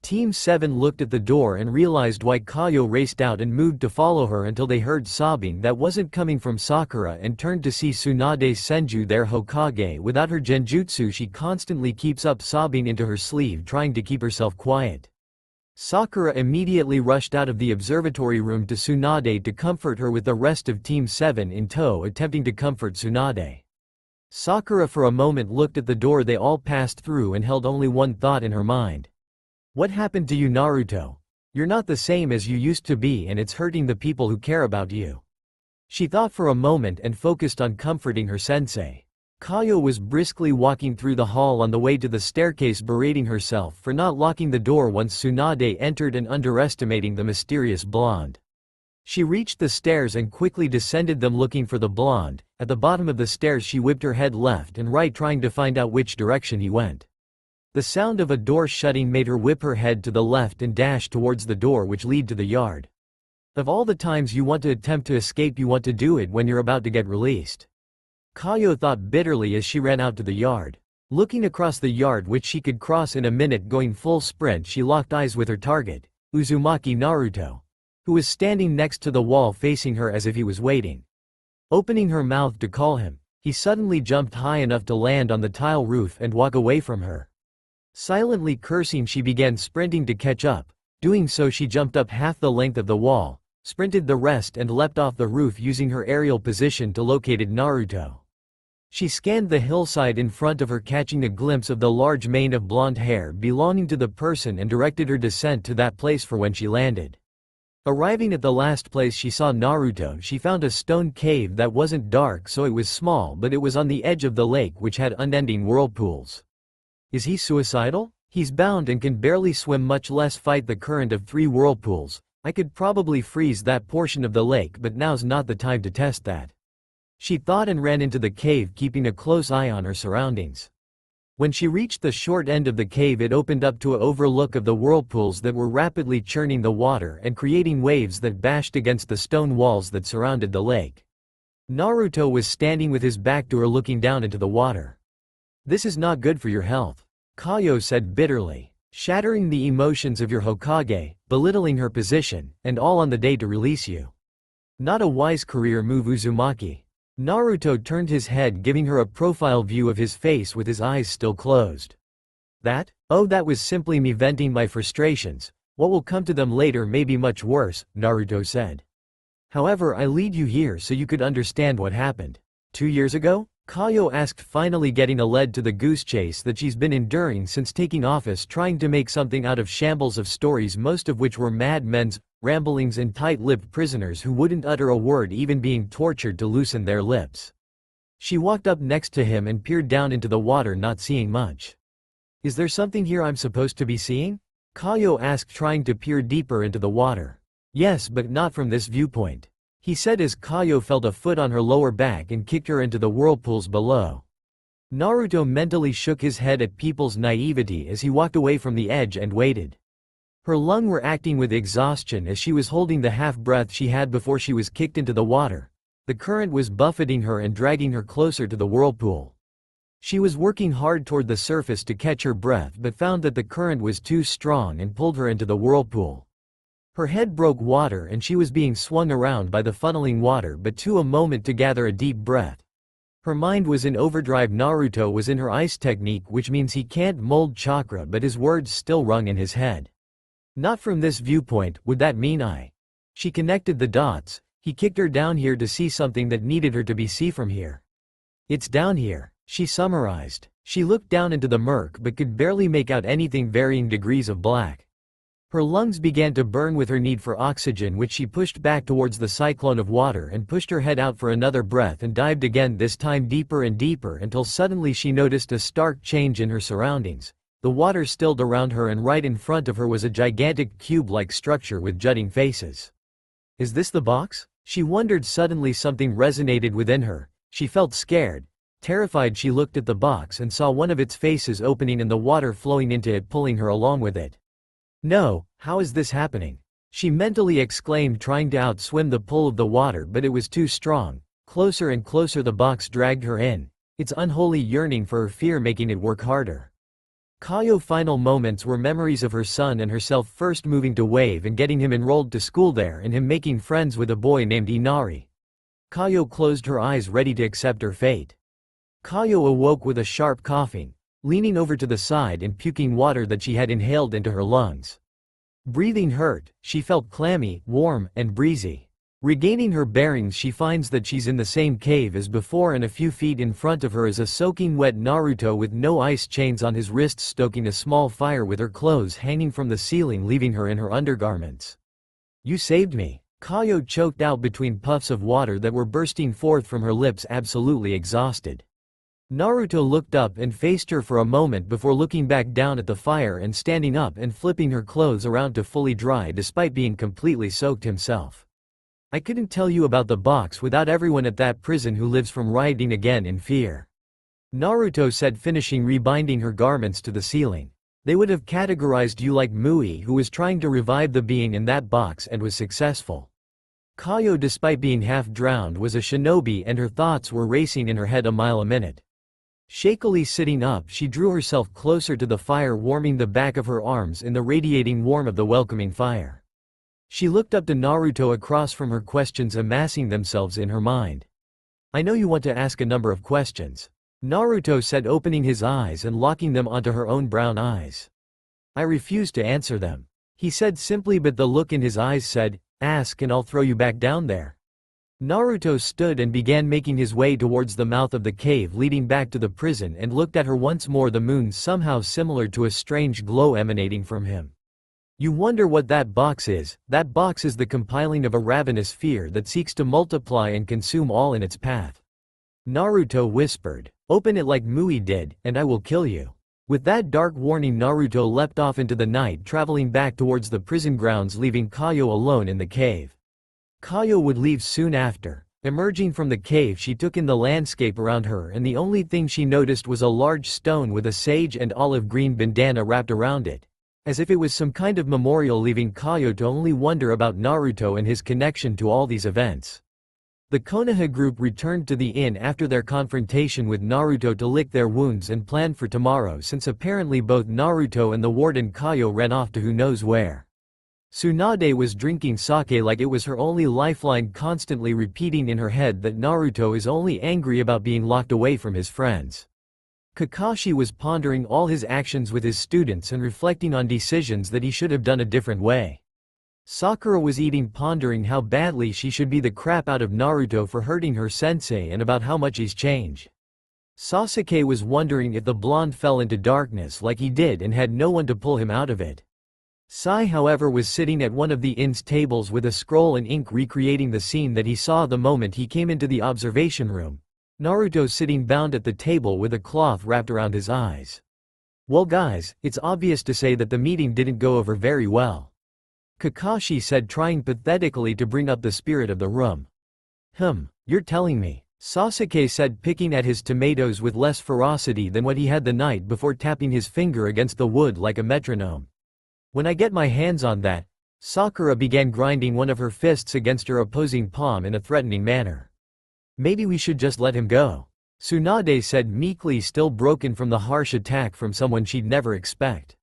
Team 7 looked at the door and realized why Kaio raced out and moved to follow her until they heard sobbing that wasn't coming from Sakura and turned to see Tsunade Senju, their Hokage. Without her genjutsu, she constantly keeps up sobbing into her sleeve, trying to keep herself quiet. Sakura immediately rushed out of the observatory room to Tsunade to comfort her, with the rest of Team 7 in tow attempting to comfort Tsunade. Sakura for a moment looked at the door they all passed through and held only one thought in her mind. What happened to you, Naruto? You're not the same as you used to be, and it's hurting the people who care about you. She thought for a moment and focused on comforting her sensei. Kaio was briskly walking through the hall on the way to the staircase, berating herself for not locking the door once Tsunade entered and underestimating the mysterious blonde. She reached the stairs and quickly descended them, looking for the blonde. At the bottom of the stairs she whipped her head left and right, trying to find out which direction he went. The sound of a door shutting made her whip her head to the left and dash towards the door which lead to the yard. Of all the times you want to attempt to escape, you want to do it when you're about to get released. Kaio thought bitterly as she ran out to the yard. Looking across the yard, which she could cross in a minute going full sprint, she locked eyes with her target, Uzumaki Naruto, who was standing next to the wall facing her as if he was waiting. Opening her mouth to call him, he suddenly jumped high enough to land on the tile roof and walk away from her. Silently cursing, she began sprinting to catch up. Doing so, she jumped up half the length of the wall, sprinted the rest and leapt off the roof using her aerial position to locate Naruto. She scanned the hillside in front of her, catching a glimpse of the large mane of blonde hair belonging to the person, and directed her descent to that place for when she landed. Arriving at the last place she saw Naruto, she found a stone cave that wasn't dark, so it was small, but it was on the edge of the lake which had unending whirlpools. Is he suicidal? He's bound and can barely swim, much less fight the current of 3 whirlpools. I could probably freeze that portion of the lake, but now's not the time to test that. She thought and ran into the cave, keeping a close eye on her surroundings. When she reached the short end of the cave, it opened up to an overlook of the whirlpools that were rapidly churning the water and creating waves that bashed against the stone walls that surrounded the lake. Naruto was standing with his back to her, looking down into the water. This is not good for your health, Kaio said bitterly. Shattering the emotions of your Hokage, belittling her position, and all on the day to release you. Not a wise career move, Uzumaki. Naruto turned his head, giving her a profile view of his face with his eyes still closed. That? Oh, that was simply me venting my frustrations. What will come to them later may be much worse, Naruto said. However, I lead you here so you could understand what happened. 2 years ago? Kaio asked, finally getting a lead to the goose chase that she's been enduring since taking office, trying to make something out of shambles of stories, most of which were mad men's ramblings and tight-lipped prisoners who wouldn't utter a word, even being tortured to loosen their lips. She walked up next to him and peered down into the water, not seeing much. Is there something here I'm supposed to be seeing? Kaio asked, trying to peer deeper into the water. Yes, but not from this viewpoint, he said as Kaio felt a foot on her lower back and kicked her into the whirlpools below. Naruto mentally shook his head at people's naivety as he walked away from the edge and waited. Her lungs were acting with exhaustion as she was holding the half-breath she had before she was kicked into the water. The current was buffeting her and dragging her closer to the whirlpool. She was working hard toward the surface to catch her breath but found that the current was too strong and pulled her into the whirlpool. Her head broke water and she was being swung around by the funneling water but took a moment to gather a deep breath. Her mind was in overdrive. Naruto was in her ice technique, which means he can't mold chakra, but his words still rung in his head. Not from this viewpoint, would that mean I? She connected the dots. He kicked her down here to see something that needed her to be seen from here. It's down here, she summarized. She looked down into the murk but could barely make out anything. Varying degrees of black. Her lungs began to burn with her need for oxygen, which she pushed back towards the cyclone of water and pushed her head out for another breath and dived again, this time deeper and deeper, until suddenly she noticed a stark change in her surroundings. The water stilled around her and right in front of her was a gigantic cube-like structure with jutting faces. Is this the box? She wondered. Suddenly something resonated within her. She felt scared. Terrified, she looked at the box and saw one of its faces opening and the water flowing into it, pulling her along with it. No, how is this happening? She mentally exclaimed, trying to outswim the pull of the water, but it was too strong. Closer and closer the box dragged her in, its unholy yearning for her fear making it work harder. Kaio's final moments were memories of her son and herself first moving to Wave and getting him enrolled to school there and him making friends with a boy named Inari. Kaio closed her eyes, ready to accept her fate. Kaio awoke with a sharp coughing, leaning over to the side and puking water that she had inhaled into her lungs. Breathing hurt, she felt clammy, warm, and breezy. Regaining her bearings, she finds that she's in the same cave as before, and a few feet in front of her is a soaking wet Naruto with no ice chains on his wrists, stoking a small fire with her clothes hanging from the ceiling, leaving her in her undergarments. You saved me, Kaio choked out between puffs of water that were bursting forth from her lips, absolutely exhausted. Naruto looked up and faced her for a moment before looking back down at the fire and standing up and flipping her clothes around to fully dry despite being completely soaked himself. I couldn't tell you about the box without everyone at that prison who lives from rioting again in fear. Naruto said, finishing rebinding her garments to the ceiling. They would have categorized you like Mui, who was trying to revive the being in that box and was successful. Kaio, despite being half drowned, was a shinobi and her thoughts were racing in her head a mile a minute. Shakily sitting up, she drew herself closer to the fire, warming the back of her arms in the radiating warmth of the welcoming fire. She looked up to Naruto across from her, questions amassing themselves in her mind. I know you want to ask a number of questions, Naruto said, opening his eyes and locking them onto her own brown eyes. I refuse to answer them, he said simply, but the look in his eyes said, ask and I'll throw you back down there. Naruto stood and began making his way towards the mouth of the cave leading back to the prison and looked at her once more, the moon somehow similar to a strange glow emanating from him. You wonder what that box is? That box is the compiling of a ravenous fear that seeks to multiply and consume all in its path. Naruto whispered. Open it like Mui did, and I will kill you. With that dark warning, Naruto leapt off into the night, traveling back towards the prison grounds, leaving Kaio alone in the cave. Kaio would leave soon after. Emerging from the cave, she took in the landscape around her, and the only thing she noticed was a large stone with a sage and olive green bandana wrapped around it, as if it was some kind of memorial, leaving Kaio to only wonder about Naruto and his connection to all these events. The Konoha group returned to the inn after their confrontation with Naruto to lick their wounds and plan for tomorrow, since apparently both Naruto and the warden Kaio ran off to who knows where. Tsunade was drinking sake like it was her only lifeline, constantly repeating in her head that Naruto is only angry about being locked away from his friends. Kakashi was pondering all his actions with his students and reflecting on decisions that he should have done a different way. Sakura was eating, pondering how badly she should be the crap out of Naruto for hurting her sensei and about how much he's changed. Sasuke was wondering if the blonde fell into darkness like he did and had no one to pull him out of it. Sai, however, was sitting at one of the inn's tables with a scroll and ink, recreating the scene that he saw the moment he came into the observation room. Naruto sitting bound at the table with a cloth wrapped around his eyes. Well guys, it's obvious to say that the meeting didn't go over very well, Kakashi said, trying pathetically to bring up the spirit of the room. You're telling me, Sasuke said, picking at his tomatoes with less ferocity than what he had the night before, tapping his finger against the wood like a metronome. When I get my hands on that. Sakura began grinding one of her fists against her opposing palm in a threatening manner. Maybe we should just let him go. Tsunade said meekly, still broken from the harsh attack from someone she'd never expect.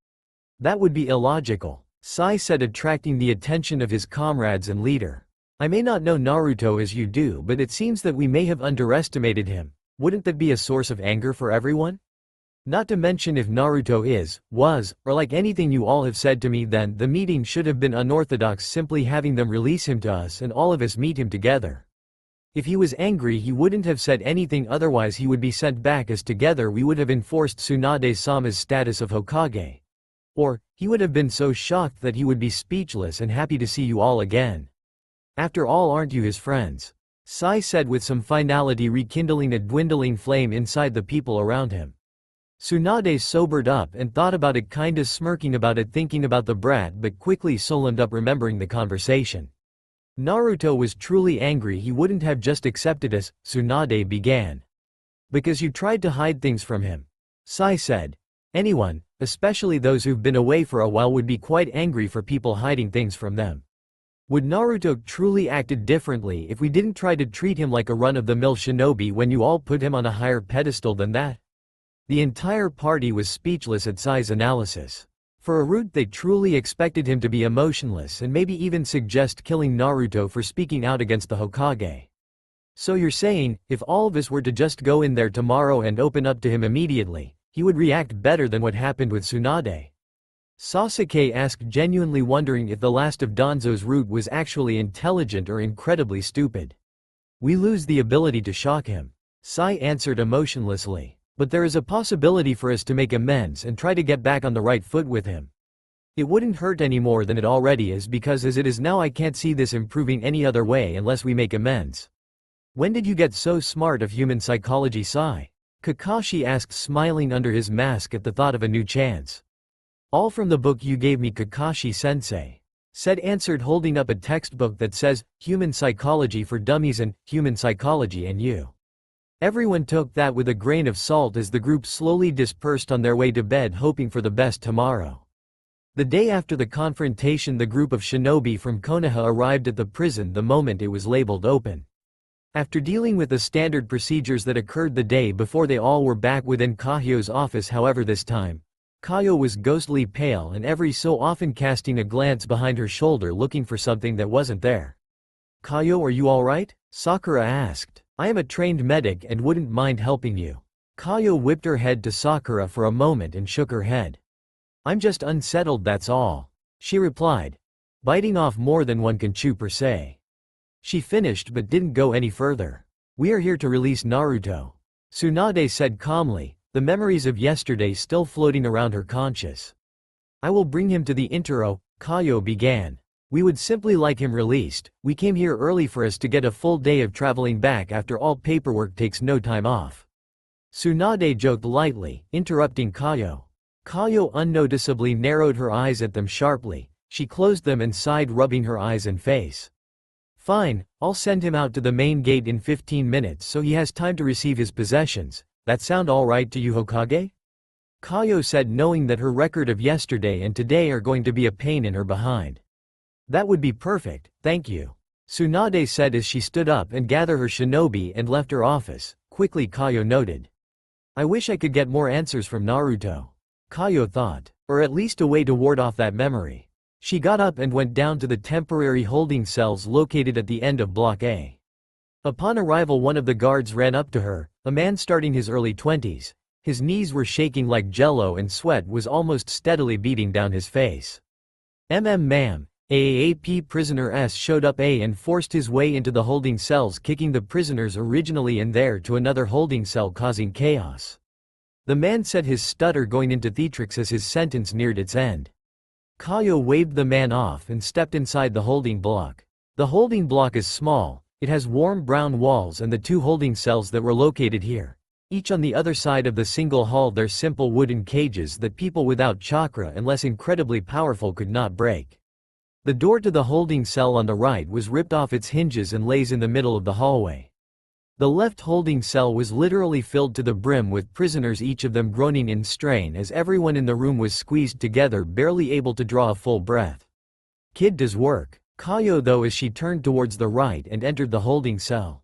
That would be illogical, Sai said, attracting the attention of his comrades and leader. I may not know Naruto as you do, but it seems that we may have underestimated him. Wouldn't that be a source of anger for everyone? Not to mention, if Naruto was, or like anything you all have said to me, then the meeting should have been unorthodox, simply having them release him to us and all of us meet him together. If he was angry, he wouldn't have said anything, otherwise he would be sent back, as together we would have enforced Tsunade-sama's status of Hokage. Or, he would have been so shocked that he would be speechless and happy to see you all again. After all, aren't you his friends? Sai said with some finality, rekindling a dwindling flame inside the people around him. Tsunade sobered up and thought about it, kinda smirking about it, thinking about the brat, but quickly solemned up, remembering the conversation. Naruto was truly angry, he wouldn't have just accepted us, Tsunade began. Because you tried to hide things from him. Sai said. Anyone, especially those who've been away for a while, would be quite angry for people hiding things from them. Would Naruto truly acted differently if we didn't try to treat him like a run-of-the-mill shinobi when you all put him on a higher pedestal than that? The entire party was speechless at Sai's analysis. For a root, they truly expected him to be emotionless and maybe even suggest killing Naruto for speaking out against the Hokage. So you're saying, if all of us were to just go in there tomorrow and open up to him immediately, he would react better than what happened with Tsunade? Sasuke asked, genuinely wondering if the last of Danzo's root was actually intelligent or incredibly stupid. We lose the ability to shock him. Sai answered emotionlessly. But there is a possibility for us to make amends and try to get back on the right foot with him. It wouldn't hurt any more than it already is, because as it is now I can't see this improving any other way unless we make amends. When did you get so smart of human psychology, Sai? Kakashi asked, smiling under his mask at the thought of a new chance. All from the book you gave me, Kakashi-sensei said, answered, holding up a textbook that says, Human Psychology for Dummies and Human Psychology and You. Everyone took that with a grain of salt as the group slowly dispersed on their way to bed, hoping for the best tomorrow. The day after the confrontation, the group of shinobi from Konoha arrived at the prison the moment it was labeled open. After dealing with the standard procedures that occurred the day before, they all were back within Kaio's office. However, this time, Kaio was ghostly pale and every so often casting a glance behind her shoulder, looking for something that wasn't there. Kaio, are you alright? Sakura asked. I am a trained medic and wouldn't mind helping you. Kaio whipped her head to Sakura for a moment and shook her head. I'm just unsettled, that's all, she replied, biting off more than one can chew per se. She finished but didn't go any further. We are here to release Naruto, Tsunade said calmly, the memories of yesterday still floating around her conscious. I will bring him to the Intero, Kaio began. We would simply like him released. We came here early for us to get a full day of traveling back. After all, paperwork takes no time off. Tsunade joked lightly, interrupting Kaio. Kaio unnoticeably narrowed her eyes at them sharply. She closed them and sighed, rubbing her eyes and face. Fine, I'll send him out to the main gate in 15 minutes so he has time to receive his possessions. That sound alright to you, Hokage? Kaio said, knowing that her record of yesterday and today are going to be a pain in her behind. That would be perfect, thank you, Tsunade said as she stood up and gathered her shinobi and left her office. Quickly, Kaio noted. I wish I could get more answers from Naruto, Kaio thought, or at least a way to ward off that memory. She got up and went down to the temporary holding cells located at the end of Block A. Upon arrival, one of the guards ran up to her, a man starting his early 20s. His knees were shaking like jello and sweat was almost steadily beating down his face. Ma'am. AAP prisoner S showed up and forced his way into the holding cells, kicking the prisoners originally in there to another holding cell, causing chaos. The man said, his stutter going into theatrics as his sentence neared its end. Kaio waved the man off and stepped inside the holding block. The holding block is small, it has warm brown walls, and the two holding cells that were located here, each on the other side of the single hall, they're simple wooden cages that people without chakra, unless incredibly powerful, could not break. The door to the holding cell on the right was ripped off its hinges and lays in the middle of the hallway. The left holding cell was literally filled to the brim with prisoners, each of them groaning in strain as everyone in the room was squeezed together, barely able to draw a full breath. "Kid does work," Kayo though as she turned towards the right and entered the holding cell.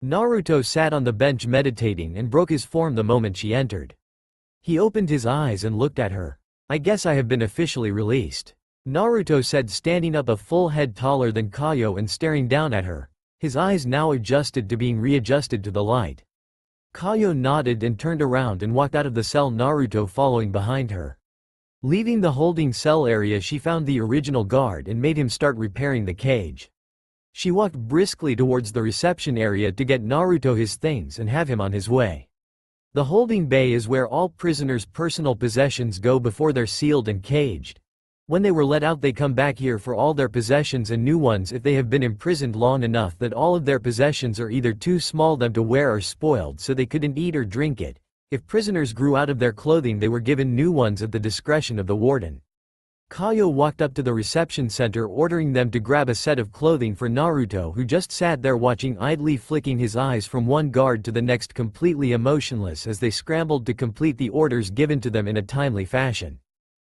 Naruto sat on the bench meditating and broke his form the moment she entered. He opened his eyes and looked at her. "I guess I have been officially released," Naruto said, standing up a full head taller than Kayo and staring down at her, his eyes now adjusted to being readjusted to the light. Kayo nodded and turned around and walked out of the cell, Naruto following behind her. Leaving the holding cell area, she found the original guard and made him start repairing the cage. She walked briskly towards the reception area to get Naruto his things and have him on his way. The holding bay is where all prisoners' personal possessions go before they're sealed and caged. When they were let out, they come back here for all their possessions and new ones if they have been imprisoned long enough that all of their possessions are either too small them to wear or spoiled so they couldn't eat or drink it. If prisoners grew out of their clothing, they were given new ones at the discretion of the warden. Kayo walked up to the reception center, ordering them to grab a set of clothing for Naruto, who just sat there watching, idly flicking his eyes from one guard to the next, completely emotionless as they scrambled to complete the orders given to them in a timely fashion.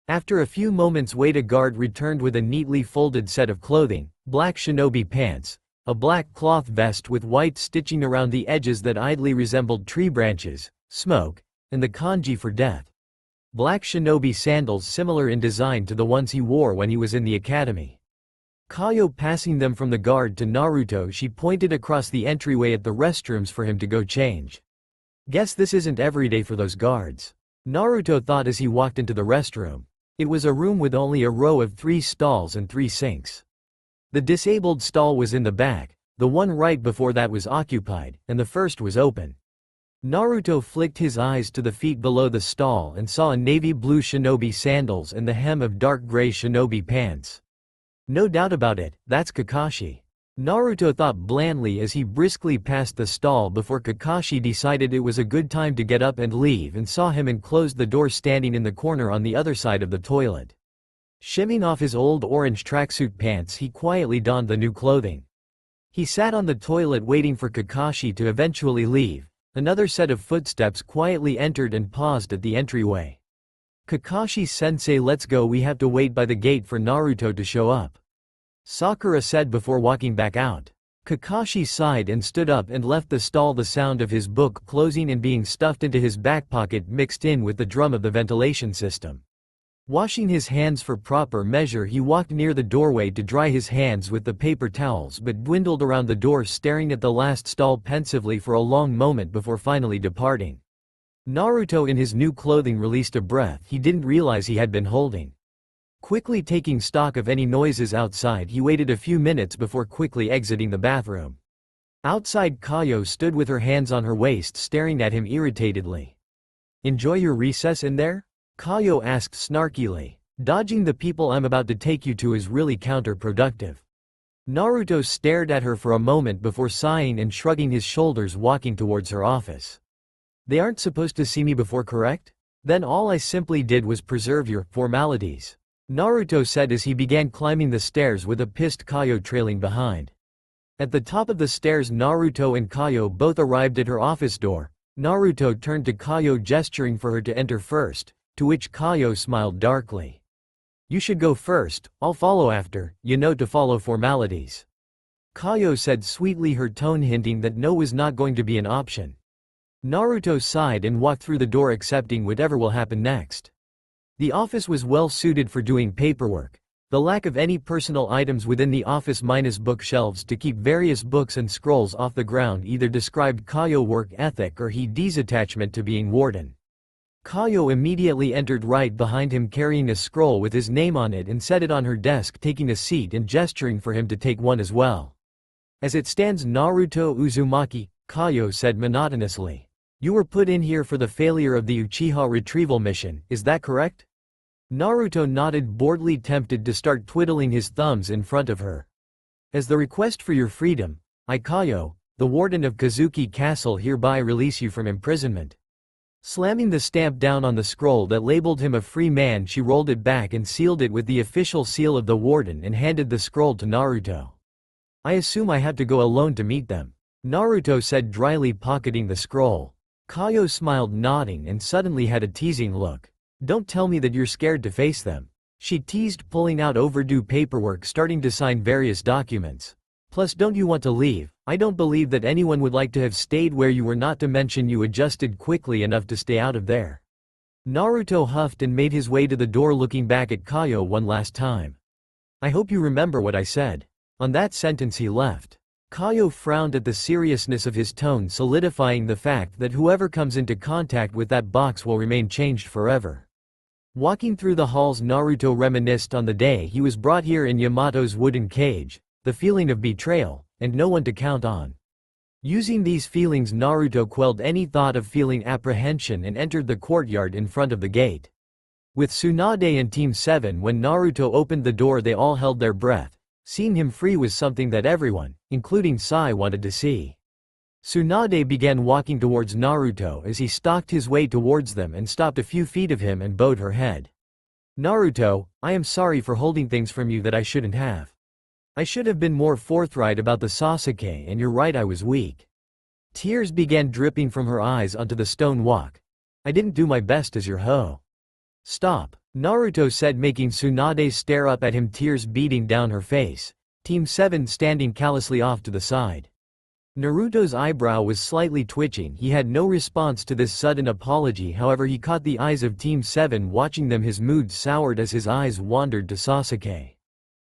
After a few moments' wait, a guard returned with a neatly folded set of clothing: black shinobi pants, a black cloth vest with white stitching around the edges that idly resembled tree branches, smoke, and the kanji for death. Black shinobi sandals similar in design to the ones he wore when he was in the academy. Kayo passing them from the guard to Naruto, she pointed across the entryway at the restrooms for him to go change. "Guess this isn't every day for those guards," Naruto thought as he walked into the restroom. It was a room with only a row of 3 stalls and 3 sinks. The disabled stall was in the back, the one right before that was occupied, and the first was open. Naruto flicked his eyes to the feet below the stall and saw a navy blue shinobi sandals and the hem of dark gray shinobi pants. "No doubt about it, that's Kakashi," Naruto thought blandly as he briskly passed the stall before Kakashi decided it was a good time to get up and leave and saw him and closed the door, standing in the corner on the other side of the toilet. Shimming off his old orange tracksuit pants, he quietly donned the new clothing. He sat on the toilet waiting for Kakashi to eventually leave. Another set of footsteps quietly entered and paused at the entryway. "Kakashi-sensei, let's go, we have to wait by the gate for Naruto to show up," Sakura said before walking back out. Kakashi sighed and stood up and left the stall, the sound of his book closing and being stuffed into his back pocket mixed in with the drum of the ventilation system. Washing his hands for proper measure, he walked near the doorway to dry his hands with the paper towels, but dwindled around the door, staring at the last stall pensively for a long moment before finally departing. Naruto in his new clothing released a breath he didn't realize he had been holding. Quickly taking stock of any noises outside, he waited a few minutes before quickly exiting the bathroom. Outside, Kayo stood with her hands on her waist, staring at him irritatedly. "Enjoy your recess in there?" Kayo asked snarkily. "Dodging the people I'm about to take you to is really counterproductive." Naruto stared at her for a moment before sighing and shrugging his shoulders, walking towards her office. "They aren't supposed to see me before, correct? Then all I simply did was preserve your formalities," Naruto said as he began climbing the stairs with a pissed Kayo trailing behind. At the top of the stairs, Naruto and Kayo both arrived at her office door. Naruto turned to Kayo, gesturing for her to enter first, to which Kayo smiled darkly. "You should go first, I'll follow after, to follow formalities," Kayo said sweetly, her tone hinting that no was not going to be an option. Naruto sighed and walked through the door, accepting whatever will happen next. The office was well suited for doing paperwork. The lack of any personal items within the office minus bookshelves to keep various books and scrolls off the ground either described Kayo work ethic or his attachment to being warden. Kayo immediately entered right behind him, carrying a scroll with his name on it, and set it on her desk, taking a seat and gesturing for him to take one as well. "As it stands, Naruto Uzumaki," Kayo said monotonously, "you were put in here for the failure of the Uchiha retrieval mission, is that correct?" Naruto nodded, boredly tempted to start twiddling his thumbs in front of her. "As the request for your freedom, I, Kayo, the warden of Kazuki Castle, hereby release you from imprisonment." Slamming the stamp down on the scroll that labeled him a free man, she rolled it back and sealed it with the official seal of the warden and handed the scroll to Naruto. "I assume I have to go alone to meet them." Naruto said dryly, pocketing the scroll. Kaio smiled, nodding, and suddenly had a teasing look. Don't tell me that you're scared to face them. She teased, pulling out overdue paperwork, starting to sign various documents. Plus, don't you want to leave? I don't believe that anyone would like to have stayed where you were, not to mention you adjusted quickly enough to stay out of there. Naruto huffed and made his way to the door, looking back at Kaio one last time. I hope you remember what I said. On that sentence he left. Kaio frowned at the seriousness of his tone, solidifying the fact that whoever comes into contact with that box will remain changed forever. Walking through the halls, Naruto reminisced on the day he was brought here in Yamato's wooden cage, the feeling of betrayal, and no one to count on. Using these feelings, Naruto quelled any thought of feeling apprehension and entered the courtyard in front of the gate. With Tsunade and Team 7, when Naruto opened the door, they all held their breath. Seeing him free was something that everyone, including Sai, wanted to see. Tsunade began walking towards Naruto as he stalked his way towards them and stopped a few feet of him and bowed her head. Naruto, I am sorry for holding things from you that I shouldn't have. I should have been more forthright about the Sasuke, and you're right, I was weak. Tears began dripping from her eyes onto the stone walk. I didn't do my best as your hoe. Stop, Naruto said, making Tsunade stare up at him, tears beading down her face. Team 7 standing callously off to the side. Naruto's eyebrow was slightly twitching. He had no response to this sudden apology, however he caught the eyes of Team 7 watching them. His mood soured as his eyes wandered to Sasuke.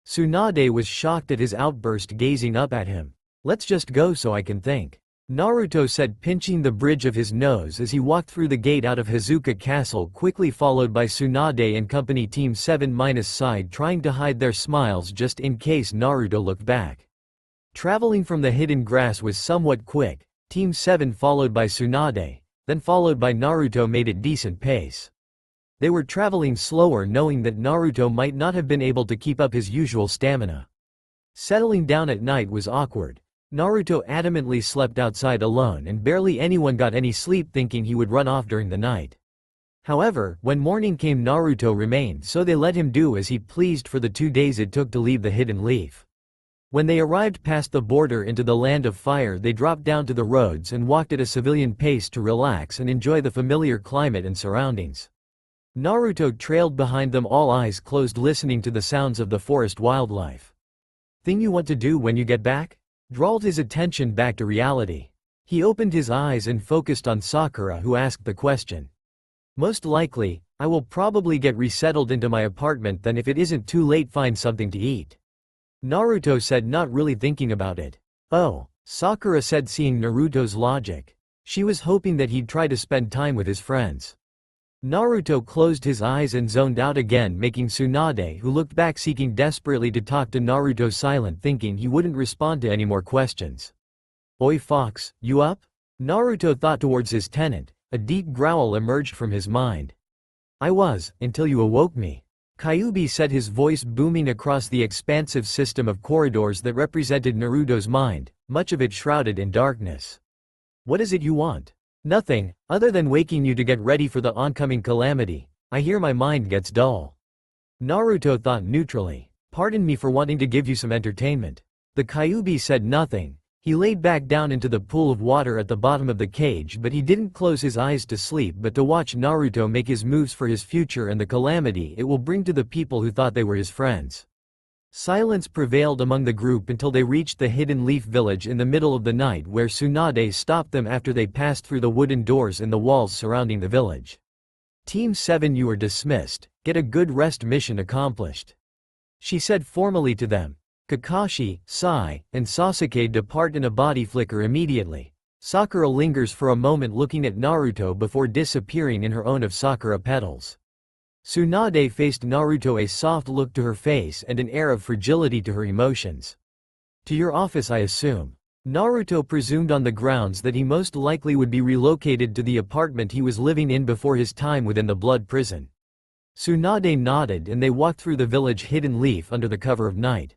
Tsunade was shocked at his outburst, gazing up at him. Let's just go so I can think, Naruto said, pinching the bridge of his nose as he walked through the gate out of Hazuka Castle, quickly followed by Tsunade and company. Team 7 sighed, trying to hide their smiles just in case Naruto looked back. Traveling from the hidden grass was somewhat quick. Team 7 followed by Tsunade, then followed by Naruto, made it decent pace. They were traveling slower, knowing that Naruto might not have been able to keep up his usual stamina. Settling down at night was awkward. Naruto adamantly slept outside alone, and barely anyone got any sleep, thinking he would run off during the night. However, when morning came, Naruto remained, so they let him do as he pleased for the 2 days it took to leave the hidden leaf. When they arrived past the border into the land of fire, they dropped down to the roads and walked at a civilian pace to relax and enjoy the familiar climate and surroundings. Naruto trailed behind them, all eyes closed, listening to the sounds of the forest wildlife. Thing you want to do when you get back? Drawled his attention back to reality. He opened his eyes and focused on Sakura, who asked the question. Most likely, I will probably get resettled into my apartment, then if it isn't too late, find something to eat. Naruto said, not really thinking about it. Oh, Sakura said, seeing Naruto's logic. She was hoping that he'd try to spend time with his friends. Naruto closed his eyes and zoned out again, making Tsunade, who looked back seeking desperately to talk to Naruto, silent, thinking he wouldn't respond to any more questions. Oi fox, you up? Naruto thought towards his tenant. A deep growl emerged from his mind. I was, until you awoke me. Kyuubi said, his voice booming across the expansive system of corridors that represented Naruto's mind, much of it shrouded in darkness. What is it you want? Nothing, other than waking you to get ready for the oncoming calamity. I hear my mind gets dull. Naruto thought neutrally. Pardon me for wanting to give you some entertainment. The Kyuubi said nothing. He laid back down into the pool of water at the bottom of the cage, but he didn't close his eyes to sleep, but to watch Naruto make his moves for his future and the calamity it will bring to the people who thought they were his friends. Silence prevailed among the group until they reached the Hidden Leaf Village in the middle of the night, where Tsunade stopped them after they passed through the wooden doors in the walls surrounding the village. Team 7, you are dismissed. Get a good rest, mission accomplished. She said formally to them. Kakashi, Sai, and Sasuke depart in a body flicker immediately. Sakura lingers for a moment looking at Naruto before disappearing in her own of Sakura petals. Tsunade faced Naruto, a soft look to her face and an air of fragility to her emotions. To your office, I assume. Naruto presumed on the grounds that he most likely would be relocated to the apartment he was living in before his time within the blood prison. Tsunade nodded and they walked through the village Hidden Leaf under the cover of night.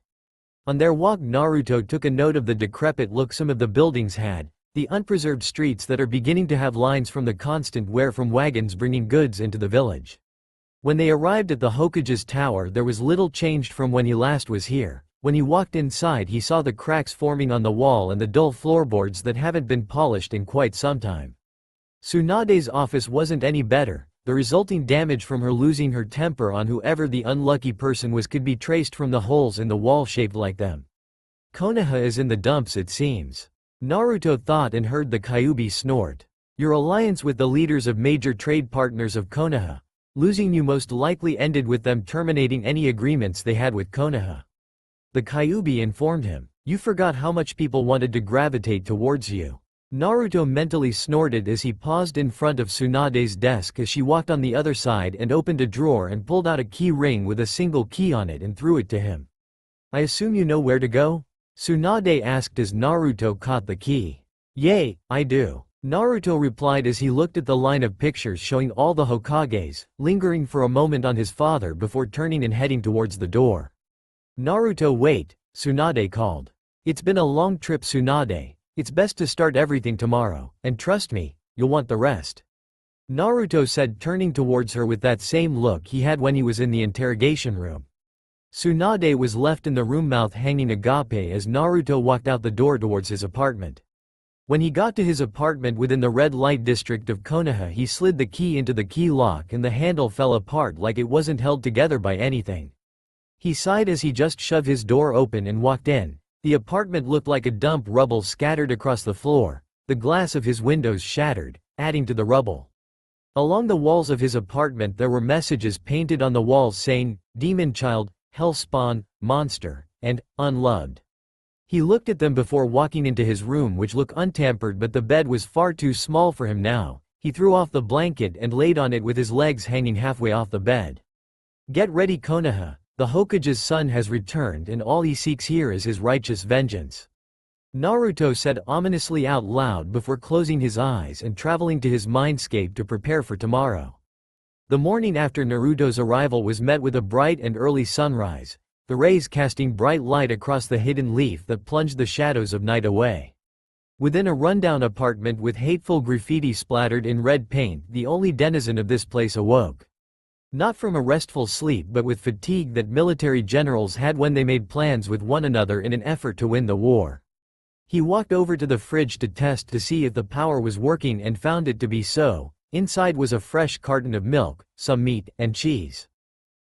On their walk, Naruto took a note of the decrepit look some of the buildings had, the unpreserved streets that are beginning to have lines from the constant wear from wagons bringing goods into the village. When they arrived at the Hokage's tower, there was little changed from when he last was here. When he walked inside he saw the cracks forming on the wall and the dull floorboards that haven't been polished in quite some time. Tsunade's office wasn't any better. The resulting damage from her losing her temper on whoever the unlucky person was could be traced from the holes in the wall shaped like them. Konoha is in the dumps, it seems. Naruto thought and heard the Kyuubi snort. Your alliance with the leaders of major trade partners of Konoha. Losing you most likely ended with them terminating any agreements they had with Konoha. The Kyuubi informed him. You forgot how much people wanted to gravitate towards you. Naruto mentally snorted as he paused in front of Tsunade's desk as she walked on the other side and opened a drawer and pulled out a key ring with a single key on it and threw it to him. I assume you know where to go? Tsunade asked as Naruto caught the key. Yay, I do. Naruto replied as he looked at the line of pictures showing all the Hokages, lingering for a moment on his father before turning and heading towards the door. Naruto, wait, Tsunade called. It's been a long trip, Tsunade. It's best to start everything tomorrow, and trust me, you'll want the rest. Naruto said, turning towards her with that same look he had when he was in the interrogation room. Tsunade was left in the room, mouth hanging agape, as Naruto walked out the door towards his apartment. When he got to his apartment within the red light district of Konoha, he slid the key into the key lock and the handle fell apart like it wasn't held together by anything. He sighed as he just shoved his door open and walked in. The apartment looked like a dump, rubble scattered across the floor, the glass of his windows shattered, adding to the rubble. Along the walls of his apartment there were messages painted on the walls saying, Demon Child, Hellspawn, Monster, and Unloved. He looked at them before walking into his room, which looked untampered, but the bed was far too small for him now. He threw off the blanket and laid on it with his legs hanging halfway off the bed. Get ready, Konoha. The Hokage's son has returned and all he seeks here is his righteous vengeance. Naruto said ominously out loud before closing his eyes and traveling to his mindscape to prepare for tomorrow. The morning after Naruto's arrival was met with a bright and early sunrise, the rays casting bright light across the hidden leaf that plunged the shadows of night away. Within a rundown apartment with hateful graffiti splattered in red paint, the only denizen of this place awoke. Not from a restful sleep but with fatigue that military generals had when they made plans with one another in an effort to win the war. He walked over to the fridge to test to see if the power was working and found it to be so. Inside was a fresh carton of milk, some meat, and cheese.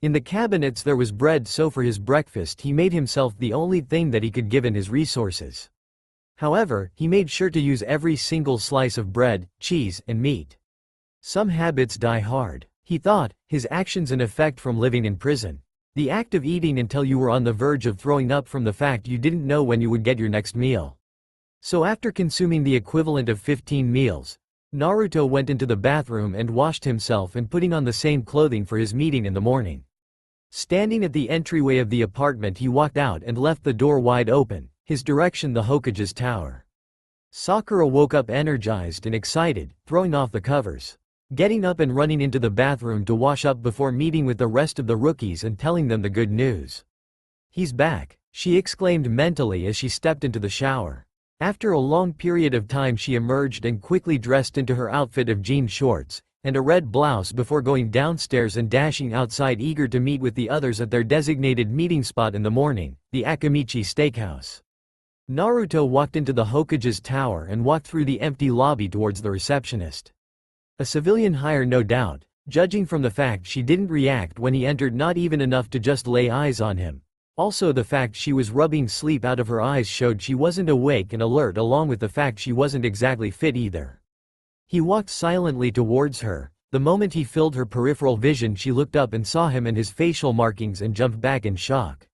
In the cabinets there was bread, so for his breakfast he made himself the only thing that he could given his resources. However, he made sure to use every single slice of bread, cheese, and meat. Some habits die hard, he thought, his actions an effect from living in prison. The act of eating until you were on the verge of throwing up from the fact you didn't know when you would get your next meal. So after consuming the equivalent of 15 meals, Naruto went into the bathroom and washed himself and putting on the same clothing for his meeting in the morning. Standing at the entryway of the apartment he walked out and left the door wide open, his direction the Hokage's tower. Sakura woke up energized and excited, throwing off the covers. Getting up and running into the bathroom to wash up before meeting with the rest of the rookies and telling them the good news. He's back, she exclaimed mentally as she stepped into the shower. After a long period of time she emerged and quickly dressed into her outfit of jean shorts and a red blouse before going downstairs and dashing outside, eager to meet with the others at their designated meeting spot in the morning, the Akamichi Steakhouse. Naruto walked into the Hokage's tower and walked through the empty lobby towards the receptionist. A civilian hire, no doubt, judging from the fact she didn't react when he entered, not even enough to just lay eyes on him. Also the fact she was rubbing sleep out of her eyes showed she wasn't awake and alert, along with the fact she wasn't exactly fit either. He walked silently towards her. The moment he filled her peripheral vision she looked up and saw him and his facial markings and jumped back in shock.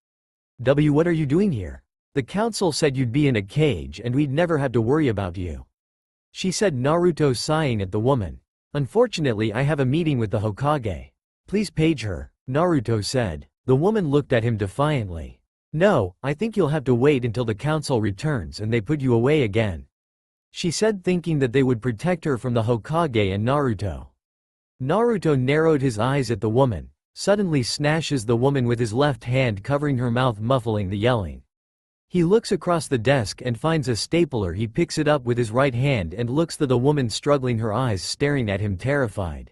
What are you doing here? The council said you'd be in a cage and we'd never have to worry about you. She said, Naruto sighing at the woman. Unfortunately I have a meeting with the Hokage. Please page her, Naruto said. The woman looked at him defiantly. No, I think you'll have to wait until the council returns and they put you away again. She said, thinking that they would protect her from the Hokage and Naruto. Naruto narrowed his eyes at the woman, suddenly snatches the woman with his left hand, covering her mouth, muffling the yelling. He looks across the desk and finds a stapler. He picks it up with his right hand and looks at the woman struggling, her eyes staring at him terrified.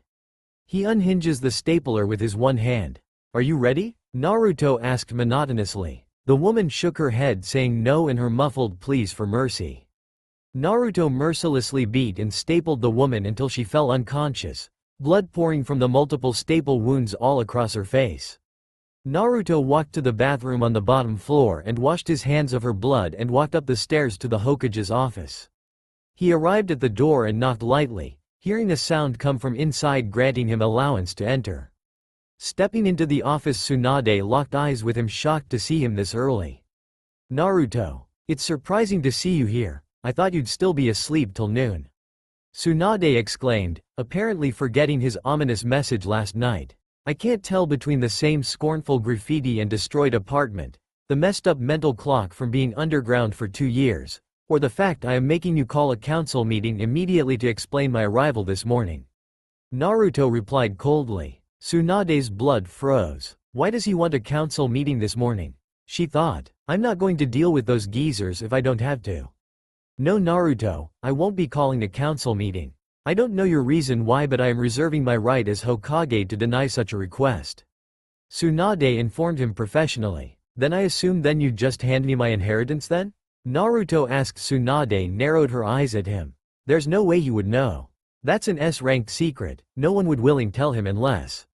He unhinges the stapler with his one hand. Are you ready? Naruto asked monotonously. The The woman shook her head saying no in her muffled pleas for mercy. Naruto mercilessly beat and stapled the woman until she fell unconscious, blood pouring from the multiple staple wounds all across her face. Naruto walked to the bathroom on the bottom floor and washed his hands of her blood and walked up the stairs to the Hokage's office. He arrived at the door and knocked lightly, hearing a sound come from inside granting him allowance to enter. Stepping into the office, Tsunade locked eyes with him, shocked to see him this early. "Naruto, it's surprising to see you here. I thought you'd still be asleep till noon," Tsunade exclaimed, apparently forgetting his ominous message last night. "I can't tell between the same scornful graffiti and destroyed apartment, the messed up mental clock from being underground for 2 years, or the fact I am making you call a council meeting immediately to explain my arrival this morning," Naruto replied coldly. Tsunade's blood froze. Why does he want a council meeting this morning? She thought, I'm not going to deal with those geezers if I don't have to. No, Naruto, I won't be calling a council meeting. I don't know your reason why, but I am reserving my right as Hokage to deny such a request, Tsunade informed him professionally. Then I assume then you'd just hand me my inheritance then? Naruto asked. Tsunade narrowed her eyes at him. There's no way you would know. That's an S-ranked secret, no one would willing tell him unless.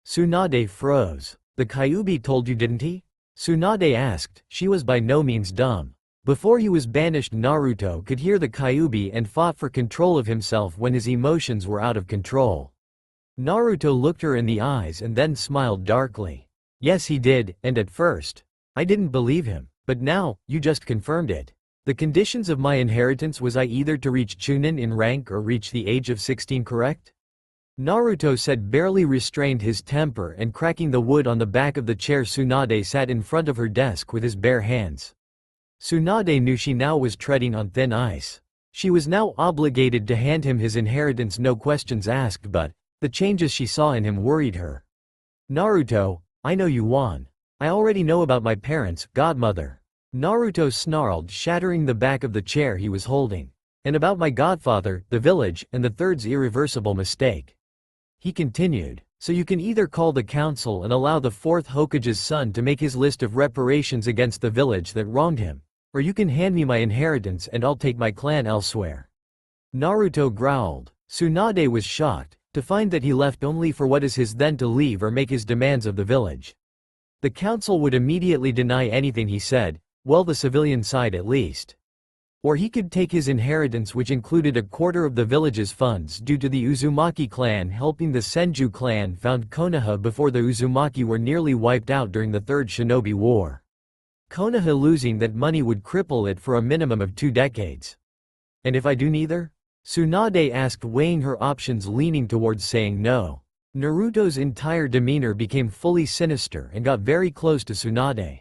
Tsunade froze. The Kyuubi told you, didn't he? Tsunade asked. She was by no means dumb. Before he was banished, Naruto could hear the Kyuubi and fought for control of himself when his emotions were out of control. Naruto looked her in the eyes and then smiled darkly. Yes, he did, and at first, I didn't believe him, but now, you just confirmed it. The conditions of my inheritance was I either to reach Chunin in rank or reach the age of 16, correct? Naruto said, barely restrained his temper, and cracking the wood on the back of the chair. Tsunade sat in front of her desk with his bare hands. Tsunade knew she now was treading on thin ice. She was now obligated to hand him his inheritance, no questions asked, but the changes she saw in him worried her. Naruto, I know you won. I already know about my parents, godmother. Naruto snarled, shattering the back of the chair he was holding. And about my godfather, the village, and the third's irreversible mistake. He continued, so you can either call the council and allow the fourth Hokage's son to make his list of reparations against the village that wronged him, or you can hand me my inheritance and I'll take my clan elsewhere. Naruto growled. Tsunade was shocked to find that he left only for what is his, then to leave or make his demands of the village. The council would immediately deny anything he said, well, the civilian side at least. Or he could take his inheritance, which included a quarter of the village's funds due to the Uzumaki clan helping the Senju clan found Konoha before the Uzumaki were nearly wiped out during the Third Shinobi War. Konoha losing that money would cripple it for a minimum of 2 decades. And if I do neither? Tsunade asked, weighing her options, leaning towards saying no. Naruto's entire demeanor became fully sinister and got very close to Tsunade.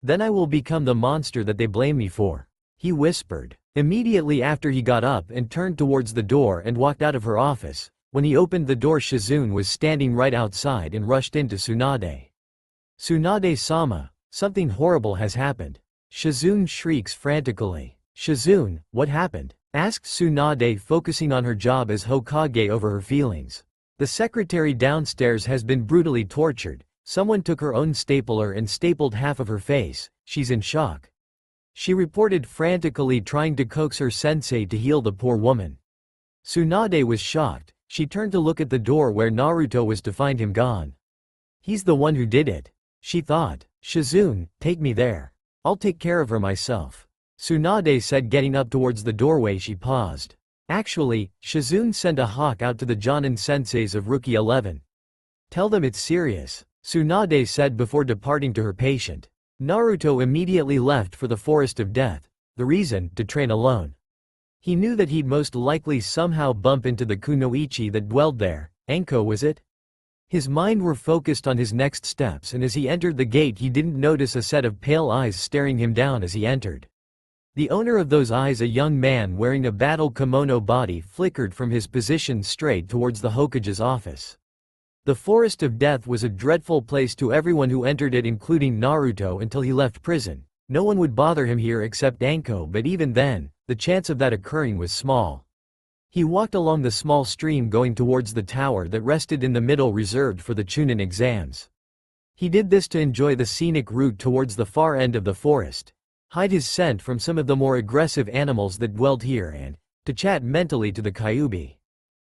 Then I will become the monster that they blame me for, he whispered. Immediately after, he got up and turned towards the door and walked out of her office. When he opened the door, Shizune was standing right outside and rushed into Tsunade. Tsunade-sama, something horrible has happened. Shizune shrieks frantically. Shizune, what happened? Asked Tsunade, focusing on her job as Hokage over her feelings. The secretary downstairs has been brutally tortured. Someone took her own stapler and stapled half of her face. She's in shock, she reported frantically, trying to coax her sensei to heal the poor woman. Tsunade was shocked. She turned to look at the door where Naruto was to find him gone. He's the one who did it, she thought. Shizune, take me there. I'll take care of her myself, Tsunade said, getting up towards the doorway. She paused. Actually, Shizune sent a hawk out to the Jonin senseis of Rookie 11. Tell them it's serious, Tsunade said before departing to her patient. Naruto immediately left for the Forest of Death. The reason? To train alone. He knew that he'd most likely somehow bump into the kunoichi that dwelled there. Anko, was it? His mind were focused on his next steps, and as he entered the gate he didn't notice a set of pale eyes staring him down as he entered. The owner of those eyes, a young man wearing a battle kimono, body flickered from his position straight towards the Hokage's office. The Forest of Death was a dreadful place to everyone who entered it, including Naruto, until he left prison. No one would bother him here except Anko, but even then, the chance of that occurring was small. He walked along the small stream going towards the tower that rested in the middle, reserved for the Chunin exams. He did this to enjoy the scenic route towards the far end of the forest, hide his scent from some of the more aggressive animals that dwelled here, and to chat mentally to the Kyuubi.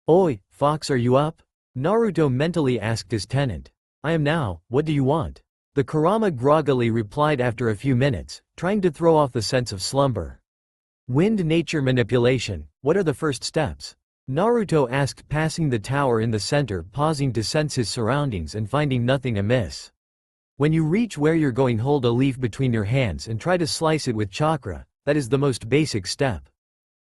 "Oi, Fox, are you up?" Naruto mentally asked his tenant. "I am now, what do you want?" The Kurama groggily replied after a few minutes, trying to throw off the sense of slumber. "Wind nature manipulation, what are the first steps?" Naruto asked, passing the tower in the center, pausing to sense his surroundings and finding nothing amiss. "When you reach where you're going, hold a leaf between your hands and try to slice it with chakra, that is the most basic step."